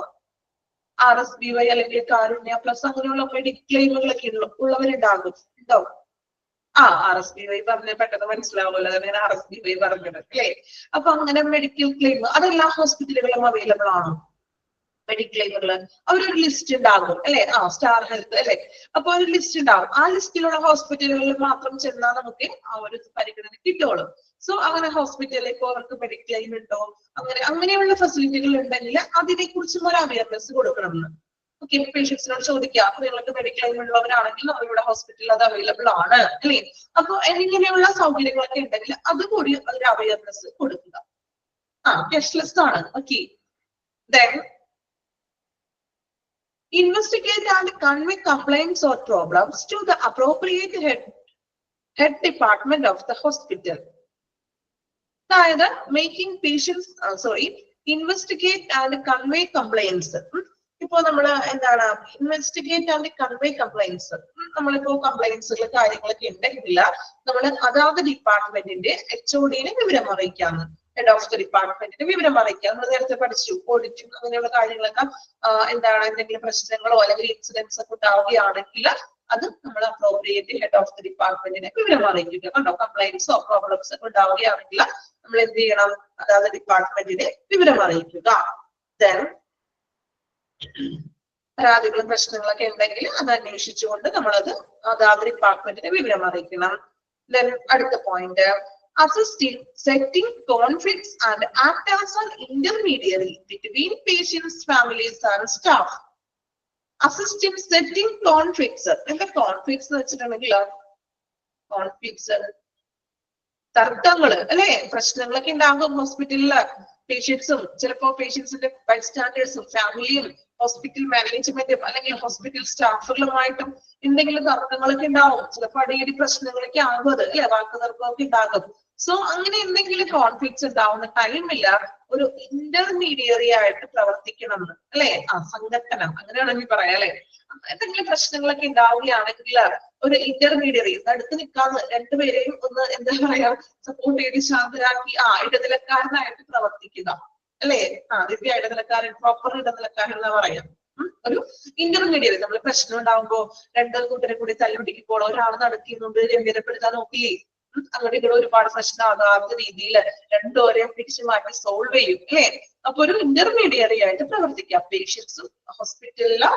RSBY അല്ലെങ്കിൽ കാരുണ്യ പ്ലസ് അങ്ങനെയുള്ള മെഡിക്ലെയിമുകളൊക്കെ ഉള്ളവരുണ്ടാകും. ഉണ്ടോ? RSBY പറഞ്ഞ പെട്ടെന്ന് മനസ്സിലാവുമല്ലോ, അതാണ് RSBY പറഞ്ഞത് അല്ലേ. അപ്പൊ അങ്ങനെ മെഡിക്കൽ ക്ലെയിം അതെല്ലാ ഹോസ്പിറ്റലുകളിലും അവൈലബിൾ ആണ്. മെഡിക്ലെയിമുകൾ അവരൊരു ലിസ്റ്റ് ഉണ്ടാകും അല്ലെ. സ്റ്റാർ ഹെൽത്ത് അല്ലെ. അപ്പൊ ഒരു ലിസ്റ്റ് ഉണ്ടാകും. ആ ലിസ്റ്റിലുള്ള ഹോസ്പിറ്റലുകളിൽ മാത്രം ചെന്നാൽ നമുക്ക് ആ ഒരു പരിഗണന കിട്ടുള്ളൂ. സോ അങ്ങനെ ഹോസ്പിറ്റലിലേക്ക് അവർക്ക് മെഡിക്ലെയിം ഉണ്ടോ, അങ്ങനെയുള്ള ഫെസിലിറ്റികൾ ഉണ്ടെങ്കിൽ അതിനെ കുറിച്ചും ഒരു അവയർനെസ് കൊടുക്കണം എന്ന്. ഓക്കെ, പേഷ്യൻസിനോട് ചോദിക്കാം, നിങ്ങൾക്ക് മെഡിക്ലെയിം ഉള്ളവരാണെങ്കിൽ അവരുടെ ഹോസ്പിറ്റലിൽ അത് അവൈലബിൾ ആണ് അല്ലേ. അപ്പൊ ഇങ്ങനെയുള്ള സൗകര്യങ്ങളൊക്കെ ഉണ്ടെങ്കിൽ അതുകൂടി ഒരു അവയർനെസ് കൊടുക്കുക. ക്യാഷ്ലെസ് ആണ്. Okay, then investigate and convey complaints or problems to the appropriate head department of the hospital. അതായത് making patients investigate and convey complaints. ഇപ്പോ നമ്മള് എന്താണ് ഇൻവെസ്റ്റിഗേറ്റ് ആൻഡ് കൺവേ കംപ്ലൈൻസ്. നമ്മളിപ്പോ കംപ്ലൈൻസുകൾ കാര്യങ്ങളൊക്കെ ഉണ്ടെങ്കിൽ നമ്മൾ അതാത് ഡിപ്പാർട്ട്മെന്റിന്റെ HOD-നെ വിവരം അറിയിക്കാന്ന്, ഹെഡ് ഓഫ് ദി ഡിപ്പാർട്ട്മെന്റിന് വിവരം അറിയിക്കുക. നമ്മൾ നേരത്തെ പഠിച്ചു ഓഡിറ്റും അങ്ങനെയുള്ള കാര്യങ്ങളൊക്കെ എന്താണ് എന്തെങ്കിലും പ്രശ്നങ്ങളോ അല്ലെങ്കിൽ ഇൻസിഡൻസ് ഒക്കെ ഉണ്ടാവുകയാണെങ്കിൽ അത് നമ്മൾ അപ്രോപ്രിയേറ്റ് ഹെഡ് ഓഫ് ദി ഡിപ്പാർട്ട്മെന്റിനെ വിവരം അറിയിക്കുക. കണ്ടോ, കംപ്ലൈൻസോ പ്രോബ്ലംസ് ഒക്കെ ഉണ്ടാവുകയാണെങ്കിൽ നമ്മൾ എന്ത് ചെയ്യണം, അതായത് ഡിപ്പാർട്ട്മെന്റിനെ വിവരം അറിയിക്കുക. ദെൻ പരാതികളും പ്രശ്നങ്ങളൊക്കെ ഉണ്ടെങ്കിൽ അത് അന്വേഷിച്ചുകൊണ്ട് നമ്മളത് അതാത് ഡിപ്പാർട്ട്മെന്റിനെ വിവരം അറിയിക്കണം. ദെൻ അടുത്ത point, assisting setting conflicts and act as an intermediary between patients, families and staff. Assisting setting conflicts. എന്താ conflicts എന്ന് വെച്ചിട്ടുണ്ടെങ്കിൽ conflicts തർക്കങ്ങള് അല്ലെ, പ്രശ്നങ്ങളൊക്കെ ഉണ്ടാകും ഹോസ്പിറ്റലില്. പേഷ്യൻസും ചിലപ്പോ പേഷ്യൻസിന്റെ ബൈസ്റ്റാൻഡേഴ്സും ഫാമിലിയും ഹോസ്പിറ്റൽ മാനേജ്മെന്റും അല്ലെങ്കിൽ ഹോസ്പിറ്റൽ സ്റ്റാഫുകളുമായിട്ടും എന്തെങ്കിലും തർക്കങ്ങളൊക്കെ ഉണ്ടാവും. ചിലപ്പോൾ അടിയടി പ്രശ്നങ്ങളൊക്കെ ആകും, അത് അല്ലെ, വാക്ക് തർക്കമൊക്കെ ഉണ്ടാകും. സോ അങ്ങനെ എന്തെങ്കിലും കോൺഫ്ലിക്ട്സ് ഉണ്ടാവുന്ന ടൈമില്ല ഒരു ഇന്റർമീഡിയറി ആയിട്ട് പ്രവർത്തിക്കണം എന്ന്, അല്ലെ, സംഘട്ടനം അങ്ങനെ വേണമെങ്കിൽ പറയാം, അല്ലെ. എന്തെങ്കിലും പ്രശ്നങ്ങളൊക്കെ ഉണ്ടാവുകയാണെങ്കിൽ ഒരു ഇന്റർമീഡിയറി അടുത്ത് നിൽക്കാന്ന് രണ്ടുപേരെയും ഒന്ന് എന്താ പറയാ സപ്പോർട്ട് ചെയ്ത് ശാന്തരാക്കി ഇടനിലക്കാരനായിട്ട് പ്രവർത്തിക്കുക, അല്ലെ. ദിവ്യ ഇടനിലക്കാരൻ, പ്രോപ്പർ ഇടനിലക്കാരൻ എന്നാ പറയാം. ഒരു ഇന്റർമീഡിയറി. നമ്മൾ പ്രശ്നം ഉണ്ടാവുമ്പോ രണ്ട് കൂട്ടരെ കൂടി തല്ലുപിടിക്കുമ്പോൾ ഒരാൾ നടത്തിയുന്നുണ്ട് ഗംഭീരപ്പെടുത്താൻ നോക്കിയേ, അങ്ങോട്ട് ഇവിടെ ഒരുപാട് പ്രശ്നമാകാത്ത രീതിയിൽ രണ്ടുപേരെയും പിടിച്ചു മാറ്റി സോൾവ് ചെയ്യും, അല്ലെ. അപ്പൊ ഒരു ഇന്റർമീഡിയറി ആയിട്ട് പ്രവർത്തിക്കാം. പേഷ്യൻസും ഹോസ്പിറ്റലിലെ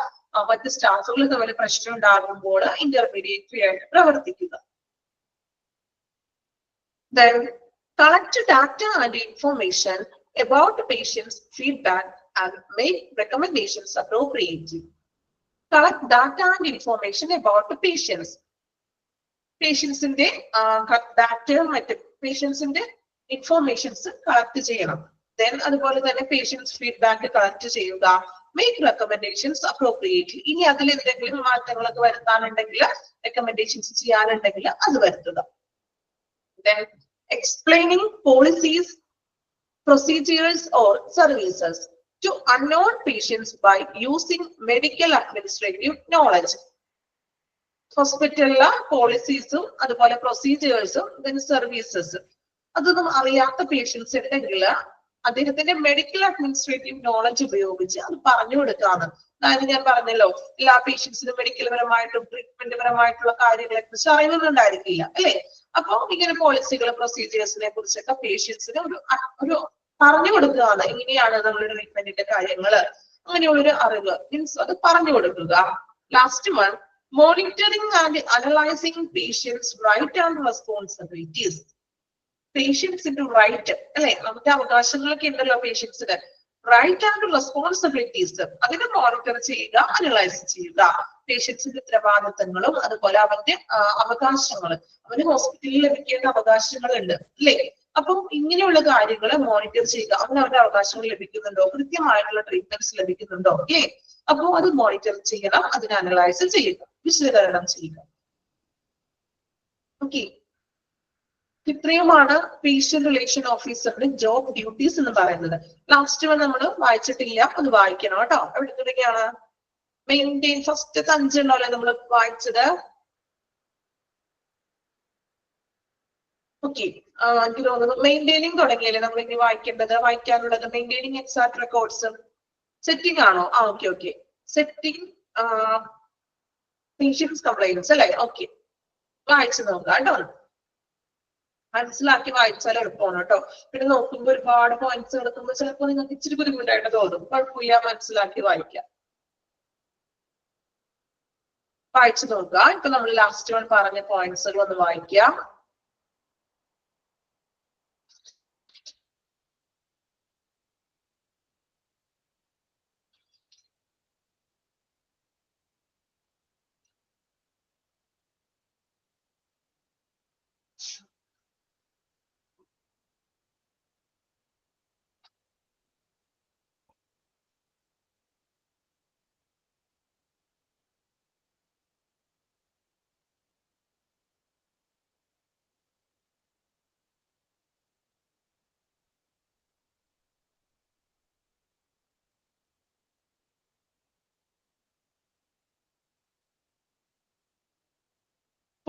മറ്റ് സ്റ്റാഫുകൾ തമ്മിൽ പ്രശ്നം ഉണ്ടാകുമ്പോൾ ഇന്റർമീഡിയറി ആയിട്ട് പ്രവർത്തിക്കുക. Then collect data and information about the patient's feedback and make recommendations appropriately. Collect data and information about the patients. പേഷ്യൻസിന്റെ ഡാറ്റയും മറ്റ് പേഷ്യൻസിന്റെ ഇൻഫോർമേഷൻസ് കളക്ട് ചെയ്യണം. ദെൻ അതുപോലെ തന്നെ പേഷ്യൻസ് ഫീഡ്ബാക്ക് കളക്ട് ചെയ്യുക. Make recommendations appropriately. ഇനി അതിൽ എന്തെങ്കിലും മാറ്റങ്ങളൊക്കെ വരുത്താനുണ്ടെങ്കിൽ, റെക്കമെൻഡേഷൻസ് ചെയ്യാനുണ്ടെങ്കിൽ അത് വരുത്തുക. Then explaining policies, procedures or services to unknown patients by using medical administrative knowledge. ഹോസ്പിറ്റലിലെ പോളിസീസും അതുപോലെ പ്രൊസീജിയേഴ്സും സർവീസസും അതൊന്നും അറിയാത്ത പേഷ്യൻസ് ഉണ്ടെങ്കിൽ അദ്ദേഹത്തിന്റെ മെഡിക്കൽ അഡ്മിനിസ്ട്രേറ്റീവ് നോളജ് ഉപയോഗിച്ച് അത് പറഞ്ഞു കൊടുക്കാണ്. അതായത് ഞാൻ പറഞ്ഞല്ലോ, എല്ലാ പേഷ്യൻസിനും മെഡിക്കൽ പരമായിട്ടും ട്രീറ്റ്മെന്റ് പരമായിട്ടുള്ള കാര്യങ്ങളെ കുറിച്ച് അറിയുന്നുണ്ടായിരിക്കില്ല, അല്ലെ. അപ്പൊ ഇങ്ങനെ പോളിസികളും പ്രൊസീജിയേഴ്സിനെ കുറിച്ചൊക്കെ പേഷ്യൻസിന് ഒരു പറഞ്ഞു കൊടുക്കുകയാണ്. ഇങ്ങനെയാണ് നമ്മുടെ ട്രീറ്റ്മെന്റിന്റെ കാര്യങ്ങള്, അങ്ങനെയുള്ളൊരു അറിവ് മീൻസ് അത് പറഞ്ഞു കൊടുക്കുക. Last one, monitoring and analyzing patients' right and responsibilities. പേഷ്യൻസിന്റെ റൈറ്റ്, അല്ലെ, നമുക്ക് അവകാശങ്ങളൊക്കെ ഉണ്ടല്ലോ പേഷ്യൻസിന്. റൈറ്റ് ആൻഡ് റെസ്പോൺസിബിലിറ്റീസ് അതിനെ മോണിറ്റർ ചെയ്യുക, അനലൈസ് ചെയ്യുക. പേഷ്യൻസിന്റെ ഉത്തരവാദിത്തങ്ങളും അതുപോലെ അവന്റെ അവകാശങ്ങൾ, അവന് ഹോസ്പിറ്റലിൽ ലഭിക്കേണ്ട അവകാശങ്ങളുണ്ട്, അല്ലെ. അപ്പം ഇങ്ങനെയുള്ള കാര്യങ്ങൾ മോണിറ്റർ ചെയ്യുക. അവരുടെ അവകാശങ്ങൾ ലഭിക്കുന്നുണ്ടോ, കൃത്യമായിട്ടുള്ള ട്രീറ്റ്മെന്റ്സ് ലഭിക്കുന്നുണ്ടോ, അല്ലെ. അപ്പോ അത് മോണിറ്റർ ചെയ്യണം, അതിനെ അനലൈസ് ചെയ്യുക, വിശകലനം ചെയ്യുക. ഓക്കെ, ഇത്രയുമാണ് പേഷ്യന്റ് റിലേഷൻ ഓഫീസറിന്റെ ജോബ് ഡ്യൂട്ടീസ് എന്ന് പറയുന്നത്. ലാസ്റ്റ് നമ്മൾ വായിച്ചിട്ടില്ല, അത് വായിക്കണം കേട്ടോ. എവിടെ തുടങ്ങിയാണ്? മെയിൻറ്റെയിൻ. ഫസ്റ്റ് 5 അല്ലേ നമ്മൾ വായിച്ചത്. ഓക്കെ, എനിക്ക് തോന്നുന്നു മെയിൻറ്റെയിനിങ് തുടങ്ങിയല്ലേ നമ്മൾ ഇനി വായിക്കാനുള്ളത്. Maintaining exact records. സെറ്റിംഗ് ആണോ? Okay okay, setting patients complaints അല്ലേ. ഓക്കെ, വായിച്ചു നോക്കാം കേട്ടോ. മനസ്സിലാക്കി വായിച്ചാൽ എളുപ്പമാണ് കേട്ടോ. പിന്നെ നോക്കുമ്പോൾ ഒരുപാട് പോയിന്റ്സ് കിടക്കുമ്പോൾ ചിലപ്പോൾ നിങ്ങൾക്ക് ഇച്ചിരി ബുദ്ധിമുട്ടായിട്ട് തോന്നും. കുഴപ്പമില്ല, മനസ്സിലാക്കി വായിക്കാം. വായിച്ചു നോക്കുക. ഇപ്പൊ നമ്മൾ ലാസ്റ്റ് വൺ പറഞ്ഞ പോയിന്റ്സുകൾ ഒന്ന് വായിക്കാം.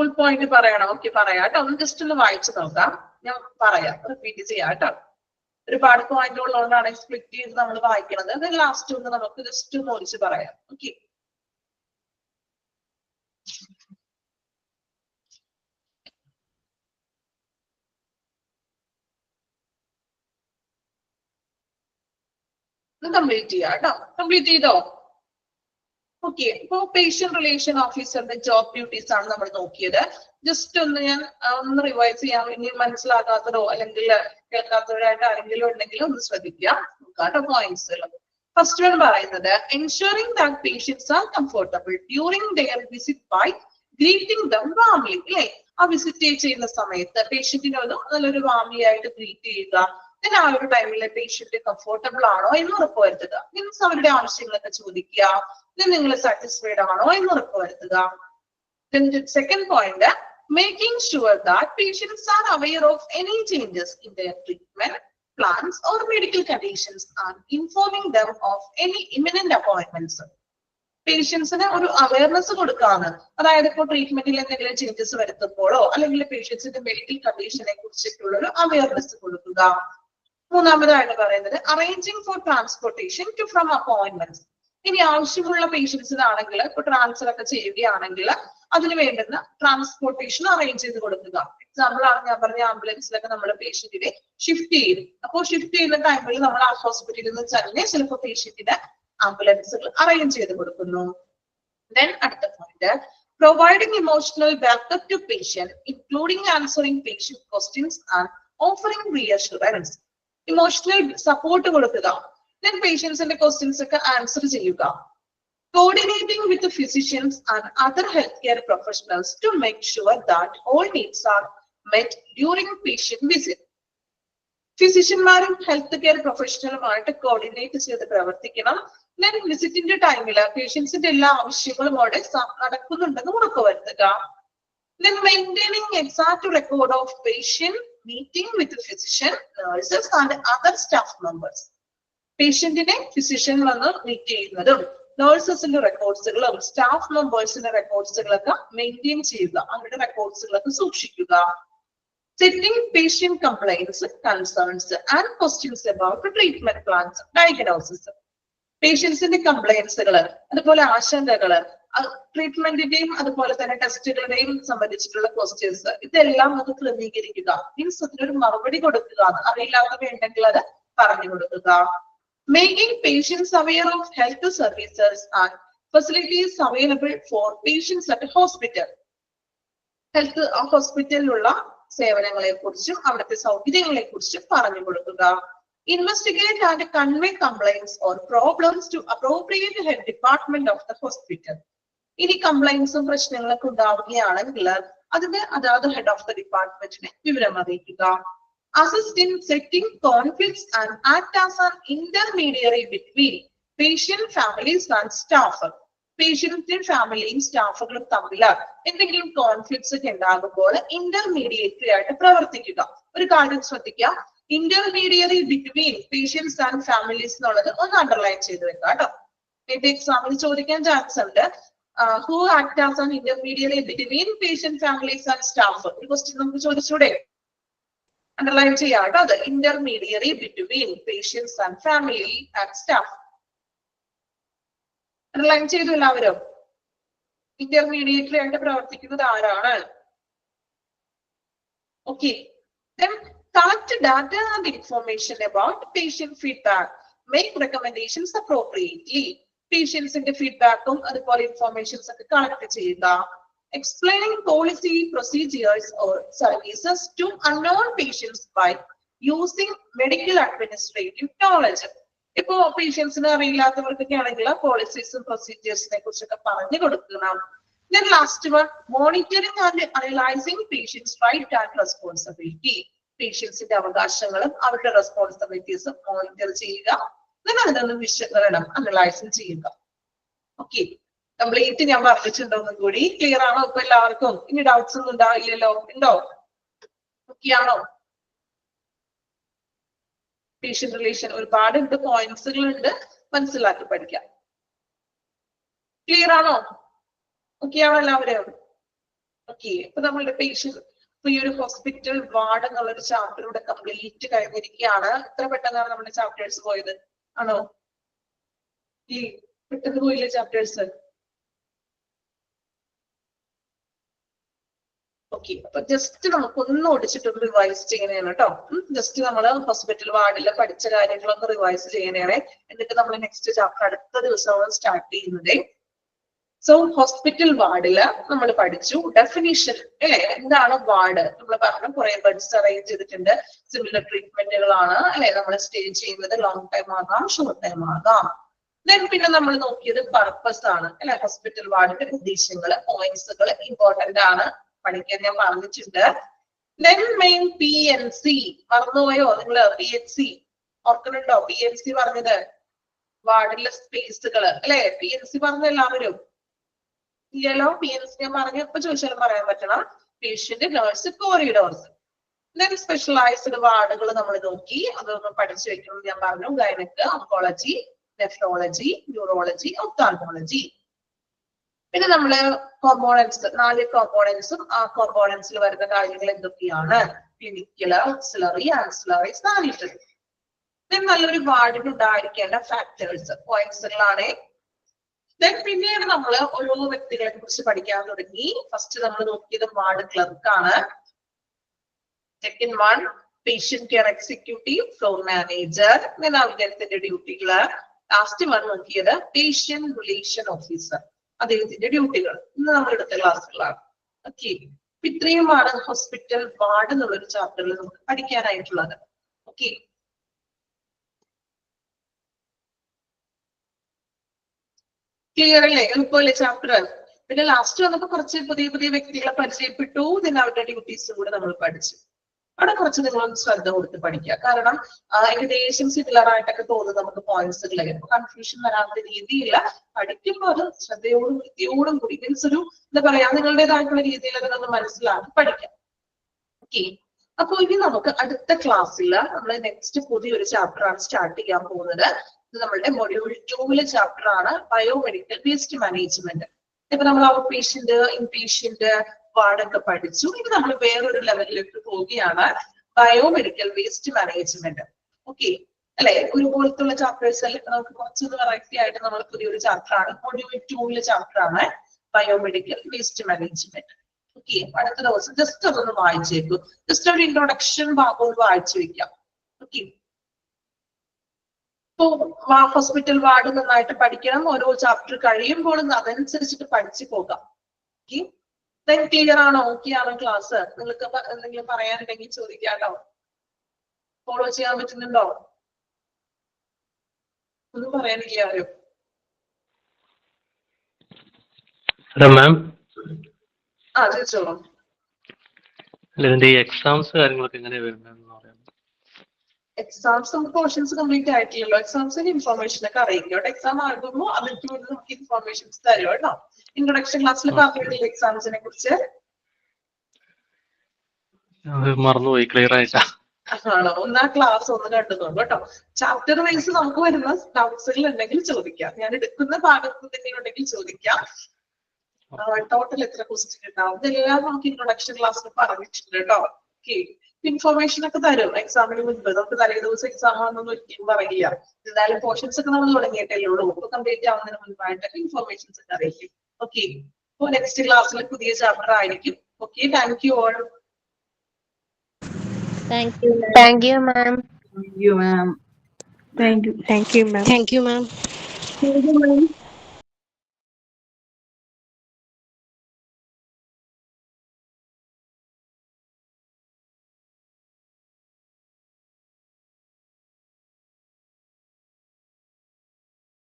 ഫുൾ പോയിന്റ് പറയണം? ഓക്കെ, പറയാം കേട്ടോ. ഒന്ന് ജസ്റ്റ് ഒന്ന് വായിച്ചു നോക്കാം, ഞാൻ പറയാം, റിപ്പീറ്റ് ചെയ്യാം കേട്ടോ. ഒരുപാട് പോയിന്റ് ഉള്ളതുകൊണ്ടാണ് സ്പ്ലിറ്റ് ചെയ്ത് നമ്മൾ വായിക്കുന്നത്. അത് ലാസ്റ്റ് ഒന്ന് നമുക്ക് ജസ്റ്റ് ഒന്ന് ഒഴിച്ച് പറയാം. ഓക്കെ, കംപ്ലീറ്റ് ചെയ്യാം കേട്ടോ. കംപ്ലീറ്റ് ചെയ്തോ? ഓക്കെ, ഇപ്പൊ പേഷ്യന്റ് റിലേഷൻ ഓഫീസറിന്റെ ജോബ് ഡ്യൂട്ടീസ് ആണ് നമ്മൾ നോക്കിയത്. ജസ്റ്റ് ഒന്ന് ഞാൻ ഒന്ന് റിവൈസ് ചെയ്യാം. ഇനി മനസ്സിലാക്കാത്തതോ അല്ലെങ്കിൽ കേൾക്കാത്തവരായിട്ട് ആരെങ്കിലും ഉണ്ടെങ്കിൽ ഒന്ന് ശ്രദ്ധിക്കാം. നോക്കാം പോയിന്റ്സ്. ഫസ്റ്റ് വൺ പറയുന്നത് ensuring that patients are comfortable during their visit by greeting them warmly. അല്ലെ, ആ വിസിറ്റ് ചെയ്യുന്ന സമയത്ത് പേഷ്യന്റിനെ നല്ലൊരു വാംലി ആയിട്ട് ഗ്രീറ്റ് ചെയ്യുക, then ആ ഒരു ടൈമിലെ പേഷ്യന്റ് കംഫർട്ടബിൾ ആണോ എന്ന് ഉറപ്പുവരുത്തുക. മീൻസ് അവരുടെ ആവശ്യങ്ങളൊക്കെ ചോദിക്കുക. then നിങ്ങൾ സാറ്റിസ്ഫൈഡ് ആണോ എന്ന് ഉറപ്പുവരുത്തുക. then the second point, making sure that patients are aware of any changes in their treatment plans or medical conditions and informing them of any imminent appointments. പേഷ്യൻസിന് ഒരു അവയർനെസ് കൊടുക്കാണ്. അതായത് ഇപ്പോൾ ട്രീറ്റ്മെന്റിൽ എന്തെങ്കിലും ചേഞ്ചസ് വരുത്തുമ്പോഴോ അല്ലെങ്കിൽ പേഷ്യൻസിന്റെ മെഡിക്കൽ കണ്ടീഷനെ കുറിച്ചിട്ടുള്ള ഒരു അവയർനെസ് കൊടുക്കുക. മൂന്നാമതായിട്ട് പറയുന്നത് arranging for transportation to from appointments. ഇനി ആവശ്യമുള്ള പേഷ്യൻസിനാണെങ്കിൽ ഇപ്പൊ ട്രാൻസ്ഫർ ഒക്കെ ചെയ്യുകയാണെങ്കിൽ അതിന് വേണ്ടുന്ന ട്രാൻസ്പോർട്ടേഷൻ അറേഞ്ച് ചെയ്ത് കൊടുക്കുക. എക്സാമ്പിൾ ആണ് ഞാൻ പറഞ്ഞ ആംബുലൻസിലൊക്കെ നമ്മൾ പേഷ്യന്റിനെ ഷിഫ്റ്റ് ചെയ്യും. അപ്പോൾ ഷിഫ്റ്റ് ചെയ്യുന്ന ടൈമിൽ നമ്മൾ ആ ഹോസ്പിറ്റലിൽ നിന്ന് തന്നെ ചിലപ്പോൾ പേഷ്യന്റിന് ആംബുലൻസുകൾ അറേഞ്ച് ചെയ്ത് കൊടുക്കുന്നു. ദെൻ അടുത്ത point, providing emotional backup to patient including answering patient questions and offering reassurance. Emotional support കൊടുക്കുക. ദെൻ പേഷ്യൻസിന്റെ ക്വസ്റ്റ്യൻസ് ഒക്കെ ആൻസർ ചെയ്യുക. Coordinating with the physicians and other healthcare professionals to make sure that all needs are met during patient visit. ഫിസിഷ്യന്മാരും health care പ്രൊഫഷണലുമായിട്ട് coordinate ചെയ്ത് പ്രവർത്തിക്കണം. Then വിസിറ്റിന്റെ ടൈമില് പേഷ്യൻസിന്റെ എല്ലാ ആവശ്യങ്ങളും അവിടെ നടക്കുന്നുണ്ടെന്ന് ഉറപ്പുവരുത്തുക. Then maintaining exact record of patient meeting with physician, nurses and other staff members. പേഷ്യന്റിനെ ഫിസിഷ്യൻ വന്ന് മീറ്റ് ചെയ്യുന്നതും നഴ്സസിന്റെ റെക്കോർഡ്സുകളും സ്റ്റാഫ് മെമ്പേഴ്സിന്റെ റെക്കോർഡ്സുകളൊക്കെ മെയിൻറ്റെയിൻ ചെയ്യുക. അവരുടെ റെക്കോർഡ്സുകളൊക്കെ സൂക്ഷിക്കുക. Setting patient complaints, concerns and questions about treatment plans, diagnosis. പേഷ്യൻസിന്റെ കംപ്ലൈൻസുകള്, അതുപോലെ ആശങ്കകള്, ട്രീറ്റ്മെന്റിന്റെയും അതുപോലെ തന്നെ ടെസ്റ്റുകളുടെയും സംബന്ധിച്ചിട്ടുള്ള ക്വസ്റ്റ്യൻസ്, ഇതെല്ലാം ഒന്ന് ക്രമീകരിക്കുക. മീൻസ് അതിനൊരു മറുപടി കൊടുക്കുക. അറിയില്ലാത്തവ ഉണ്ടെങ്കിൽ അത് പറഞ്ഞു കൊടുക്കുക. Making patients aware of health services and facilities available for patients at a hospital. Health ഹോസ്പിറ്റലിലുള്ള സേവനങ്ങളെ കുറിച്ചും അവിടുത്തെ സൗകര്യങ്ങളെ കുറിച്ചും പറഞ്ഞു കൊടുക്കുക. Investigate and convey complaints or problems to appropriate head department of the hospital. ഇനി കംപ്ലൈൻസും പ്രശ്നങ്ങളൊക്കെ ഉണ്ടാവുകയാണെങ്കിൽ അതിന് അതാത് ഹെഡ് ഓഫ് ദ ഡിപ്പാർട്ട്മെന്റിനെ വിവരം അറിയിക്കുക. Assist in setting conflicts and act as an intermediary between patient, families and staff. പേഷ്യന്റും ഫാമിലിയും സ്റ്റാഫുകളും തമ്മിൽ എന്തെങ്കിലും കോൺഫ്ലിക്ട്സ് ഒക്കെ ഉണ്ടാകുമ്പോൾ ഇന്റർമീഡിയറ്ററി ആയിട്ട് പ്രവർത്തിക്കുക. ഒരു കാര്യം ശ്രദ്ധിക്കുക, intermediary between patients and families എന്നുള്ളത് ഒന്ന് അണ്ടർലൈൻ ചെയ്ത് വെക്കുക കേട്ടോ. എക്സാമിൽ ചോദിക്കാൻ ചാൻസ് ഉണ്ട്. Who act as an intermediary between patient, families and staff. ഒരു ക്വസ്റ്റ്യൻ നമുക്ക് ചോദിച്ചൂടെ? അണ്ടർലൈൻ ചെയ്യാം കേട്ടോ. അത് intermediary between patients and family and staff. Underline ചെയ്തു എല്ലാവരും? ഇന്റർമീഡിയറ്ററി ആയിട്ട് പ്രവർത്തിക്കുന്നത് ആരാണ്? Okay. Then collect data and information about patient feedback. Make recommendations appropriately. പേഷ്യൻസിന്റെ ഫീഡ്ബാക്കും അതുപോലെ ഇൻഫോർമേഷൻസ് ഒക്കെ കളക്ട് ചെയ്യുക. Explaining policy, procedures or services to unknown patients by using medical administrative knowledge. ഇപ്പോ പേഷ്യൻസിന് അറിയില്ലാത്തവർക്കൊക്കെ ആണെങ്കിൽ പോളിസീസും പ്രൊസീജിയേഴ്സിനെ കുറിച്ചൊക്കെ പറഞ്ഞു കൊടുക്കണം. Then last one, monitoring and analyzing patients' right and responsibility. പേഷ്യൻസിന്റെ അവകാശങ്ങളും അവരുടെ റെസ്പോൺസിബിലിറ്റീസും മോണിറ്റർ ചെയ്യുക. then അതിനൊന്ന് വിശകലനം അനലൈസ് ചെയ്യുക. ഓക്കെ, കംപ്ലീറ്റ് ഞാൻ പറഞ്ഞിട്ടുണ്ടോ? ഒന്നും കൂടി ക്ലിയർ ആണോ ഇപ്പൊ എല്ലാവർക്കും? ഇനി ഡൗട്ട്സ് ഒന്നും ഉണ്ടാവില്ലല്ലോ? ഉണ്ടോ? ഓക്കെ ആണോ? പേഷ്യന്റ് റിലേഷൻ ഒരുപാടുണ്ട്, പോയിന്റ്സുകൾ ഉണ്ട്, മനസ്സിലാക്കി പഠിക്കാം. ക്ലിയർ ആണോ? ഓക്കെ ആണോ എല്ലാവരും? ഓക്കെ, ഇപ്പൊ നമ്മളുടെ പേഷ്യന്റ് ഈ ഒരു ഹോസ്പിറ്റൽ വാർഡ് എന്നുള്ളൊരു ചാപ്റ്ററിലൂടെ കംപ്ലീറ്റ് കഴിഞ്ഞിരിക്കുകയാണ്. എത്ര പെട്ടെന്നാണ് നമ്മുടെ ചാപ്റ്റേഴ്സ് പോയത്? ആണോ? ഈ പെട്ടെന്ന് പോയില്ലേ ചാപ്റ്റേഴ്സ്? ഓക്കെ, അപ്പൊ ജസ്റ്റ് നമുക്കൊന്ന് ഓടിച്ചിട്ടൊന്ന് റിവൈസ് ചെയ്യണേണ് കേട്ടോ. ജസ്റ്റ് നമ്മൾ ഹോസ്പിറ്റൽ വാർഡിൽ പഠിച്ച കാര്യങ്ങളൊന്ന് റിവൈസ് ചെയ്യണേ. എന്നിട്ട് നമ്മൾ നെക്സ്റ്റ് ചാപ്റ്റർ അടുത്ത ദിവസമാണ് സ്റ്റാർട്ട് ചെയ്യുന്നത്. സോ ഹോസ്പിറ്റൽ വാർഡില് നമ്മൾ പഠിച്ചു ഡെഫിനിഷൻ അല്ലെ, എന്താണ് വാർഡ്? നമ്മൾ പറഞ്ഞു കുറെ ബെഡ്സ് അറേഞ്ച് ചെയ്തിട്ടുണ്ട്, സിമിലർ ട്രീറ്റ്മെന്റുകളാണ് അല്ലെ നമ്മൾ സ്റ്റേ ചെയ്യുന്നത്. ലോങ് ടൈം ആകാം, ഷോർട്ട് ടൈം ആകാം. ദെൻ പിന്നെ നമ്മൾ നോക്കിയത് പർപ്പസ് ആണ് അല്ലെ, ഹോസ്പിറ്റൽ വാർഡിന്റെ ഉദ്ദേശങ്ങള്, പോയിന്റ്സുകൾ ഇമ്പോർട്ടന്റ് ആണ് പഠിക്കാൻ ഞാൻ പറഞ്ഞിട്ടുണ്ട്. Then main PNC. മറന്നുപോയോ നിങ്ങള്? PNC ഓർക്കുന്നുണ്ടോ? PNC പറഞ്ഞത് വാർഡിലെ സ്പേസുകൾ അല്ലെ? PNC പറഞ്ഞ എല്ലാവരും ഇല്ലല്ലോ? PNC ഞാൻ പറഞ്ഞപ്പോ ചോദിച്ചാലും പറയാൻ പറ്റണം. Patient, nurse, corridors. Then specialised വാർഡുകൾ നമ്മൾ നോക്കി, അതൊന്ന് പഠിച്ചു വെക്കണം ഞാൻ പറഞ്ഞു. Gynaec, oncology, nephrology, neurology, ophthalmology. പിന്നെ നമ്മള് കോമ്പോണൻസ്, 4 കോമ്പോണൻസും ആ കോമ്പോണൻസിൽ വരുന്ന കാര്യങ്ങൾ എന്തൊക്കെയാണ്? Clinical, auxiliary, ancillary, sanitary. നല്ലൊരു വാർഡിന് ഉണ്ടായിരിക്കേണ്ട ഫാക്ടേഴ്സ്, പോയിന്റ്സുകളാണ്. പിന്നീട് നമ്മൾ ഓരോ വ്യക്തികളെ കുറിച്ച് പഠിക്കാൻ തുടങ്ങി. ഫസ്റ്റ് നമ്മൾ നോക്കിയത് വാർഡ് ക്ലർക്കാണ്. Second one patient care executive, floor manager, അദ്ദേഹത്തിന്റെ ഡ്യൂട്ടികള്. ലാസ്റ്റ് വൺ നോക്കിയത് പേഷ്യന്റ് റിലേഷൻ ഓഫീസർ, അദ്ദേഹത്തിന്റെ ഡ്യൂട്ടികൾ. ഇന്ന് നമ്മൾ എടുത്ത ക്ലാസ്സുകളാണ്. ഓക്കെ, ഇത്രയുമാണ് ഹോസ്പിറ്റൽ വാർഡ് എന്നുള്ളൊരു ചാപ്റ്ററിൽ നമുക്ക് പഠിക്കാനായിട്ടുള്ളത്. ഓക്കെ, ക്ലിയർ അല്ലേ? എളുപ്പമല്ലേ ചാപ്റ്റർ? പിന്നെ ലാസ്റ്റ് വന്നപ്പോ കുറച്ച് പുതിയ പുതിയ വ്യക്തികളെ പരിചയപ്പെട്ടു. പിന്നെ അവരുടെ ഡ്യൂട്ടീസും കൂടെ നമ്മൾ പഠിച്ചു. അവിടെ കുറച്ച് നിങ്ങളൊന്ന് ശ്രദ്ധ കൊടുത്ത് പഠിക്കുക. കാരണം ഏകദേശം സിമിലർ ആയിട്ടൊക്കെ തോന്നുന്നു നമുക്ക് പോയിന്റ്സുകൾ. കൺഫ്യൂഷൻ വരാത്ത രീതിയിൽ പഠിക്കുമ്പോൾ അത് ശ്രദ്ധയോടും വൃത്തിയോടും കൂടി മീൻസ് ഒരു എന്താ പറയാ നിങ്ങളുടേതായിട്ടുള്ള രീതിയിൽ അതൊന്ന് മനസ്സിലാക്കി പഠിക്കാം. ഓക്കെ, അപ്പൊ ഇനി നമുക്ക് അടുത്ത ക്ലാസ്സിൽ നമ്മൾ നെക്സ്റ്റ് പുതിയൊരു ചാപ്റ്റർ ആണ് സ്റ്റാർട്ട് ചെയ്യാൻ പോകുന്നത്. ഇത് നമ്മളുടെ മൊഡ്യൂൾ 2 ചാപ്റ്റർ ആണ്, ബയോമെഡിക്കൽ വേസ്റ്റ് മാനേജ്മെന്റ്. ഇപ്പൊ നമ്മൾ ഔട്ട് പേഷ്യന്റ്, ഇൻപേഷ്യന്റ് വാർഡൊക്കെ പഠിച്ചു. ഇനി നമ്മൾ വേറൊരു ലെവലിലേക്ക് പോവുകയാണ്, ബയോമെഡിക്കൽ വേസ്റ്റ് മാനേജ്മെന്റ്. ഓക്കെ അല്ലെ? ഒരുപോലത്തുള്ള ചാപ്റ്റേഴ്സ് അല്ലെ? നമുക്ക് കുറച്ചൊന്ന് വെറൈറ്റി ആയിട്ട് നമ്മൾ പുതിയൊരു ചാപ്റ്റർ ആണ്, മൊഡ്യൂൾ 2 ചാപ്റ്റർ ആണ് ബയോമെഡിക്കൽ വേസ്റ്റ് മാനേജ്മെന്റ്. ഓക്കെ, അടുത്ത ദിവസം ജസ്റ്റ് അതൊന്ന് വായിച്ചേക്കൂ. ജസ്റ്റ് ഒരു ഇൻട്രൊഡക്ഷൻ ഭാഗം വായിച്ചു വെക്കാം. ഓക്കെ, ഇപ്പൊ ഹോസ്പിറ്റൽ വാർഡ് നന്നായിട്ട് പഠിക്കണം. ഓരോ ചാപ്റ്റർ കഴിയുമ്പോൾ അതനുസരിച്ചിട്ട് പഠിച്ചു പോകാം. ഓക്കെ, ക്ലിയർ ആണോ? ഓക്കെ ആണോ ക്ലാസ്? നിങ്ങൾക്ക് എന്തെങ്കിലും പറയാനുണ്ടെങ്കിൽ ചോദിക്കാട്ടോ. ഫോളോ ചെയ്യാൻ പറ്റുന്നുണ്ടോ? ഒന്നും പറയാനില്ല ആരും? ആ ചോദിച്ചോളൂ. എക്സാംസ് കാര്യങ്ങളൊക്കെ എങ്ങനെയാ വരുന്നത്? എക്സാംസ് നമുക്ക് പോർഷൻസ് കംപ്ലീറ്റ് ആയിട്ടില്ലല്ലോ. എക്സാംസിന്റെ ഇൻഫോർമേഷൻ ഒക്കെ അറിയിക്കും. എക്സാം ആകുമ്പോൾ അതിലേക്ക് നമുക്ക് ഇൻഫോർമേഷൻസ് തരും കേട്ടോ. ഇൻട്രൊഡക്ഷൻ ക്ലാസ്സിൽ പറഞ്ഞിട്ടില്ല എക്സാംസിനെ കുറിച്ച്. മറന്നുപോയി, ക്ലിയർ ആയിട്ടാ. ആണോ? ഒന്നാ ക്ലാസ് ഒന്ന് കണ്ടുതോളൂ കേട്ടോ. ചാപ്റ്റർ വൈസ് നമുക്ക് വരുന്ന ഡൗട്ട്സുകൾ ഉണ്ടെങ്കിൽ ചോദിക്കാം. ഞാൻ എടുക്കുന്ന ഭാഗത്ത് തന്നെ ഉണ്ടെങ്കിൽ ചോദിക്കാം. ടോട്ടൽ എത്ര ക്വസ്റ്റ്യൻ ഉണ്ടാവും ഇതെല്ലാം നമുക്ക് ഇൻട്രൊഡക്ഷൻ ക്ലാസ്സിൽ പറഞ്ഞിട്ടുണ്ട് കേട്ടോ. ഓക്കെ, ഇൻഫോർമേഷൻ ഒക്കെ തരും എക്സാമിന് മുൻപ്. നമുക്ക് തലേ ദിവസം എക്സാം ആണെന്നൊന്നും ഒരിക്കലും പറയില്ല. എന്തായാലും പോർഷൻസ് ഒക്കെ നമ്മൾ തുടങ്ങിയിട്ടല്ലേ ഉള്ളൂ. കംപ്ലീറ്റ് ആവുന്നതിന് മുൻപായിട്ടൊക്കെ ഇൻഫോർമേഷൻസ് ഒക്കെ അറിയിക്കും. ഓക്കെ, അപ്പൊ നെക്സ്റ്റ് ക്ലാസ്സിൽ പുതിയ ചാപ്റ്റർ ആയിരിക്കും. Okay, thank you all. Thank you, ma'am. Thank you, ma'am. Thank you, ma'am. Thank you, ma'am. Thank you, ma'am. Thank you, ma'am.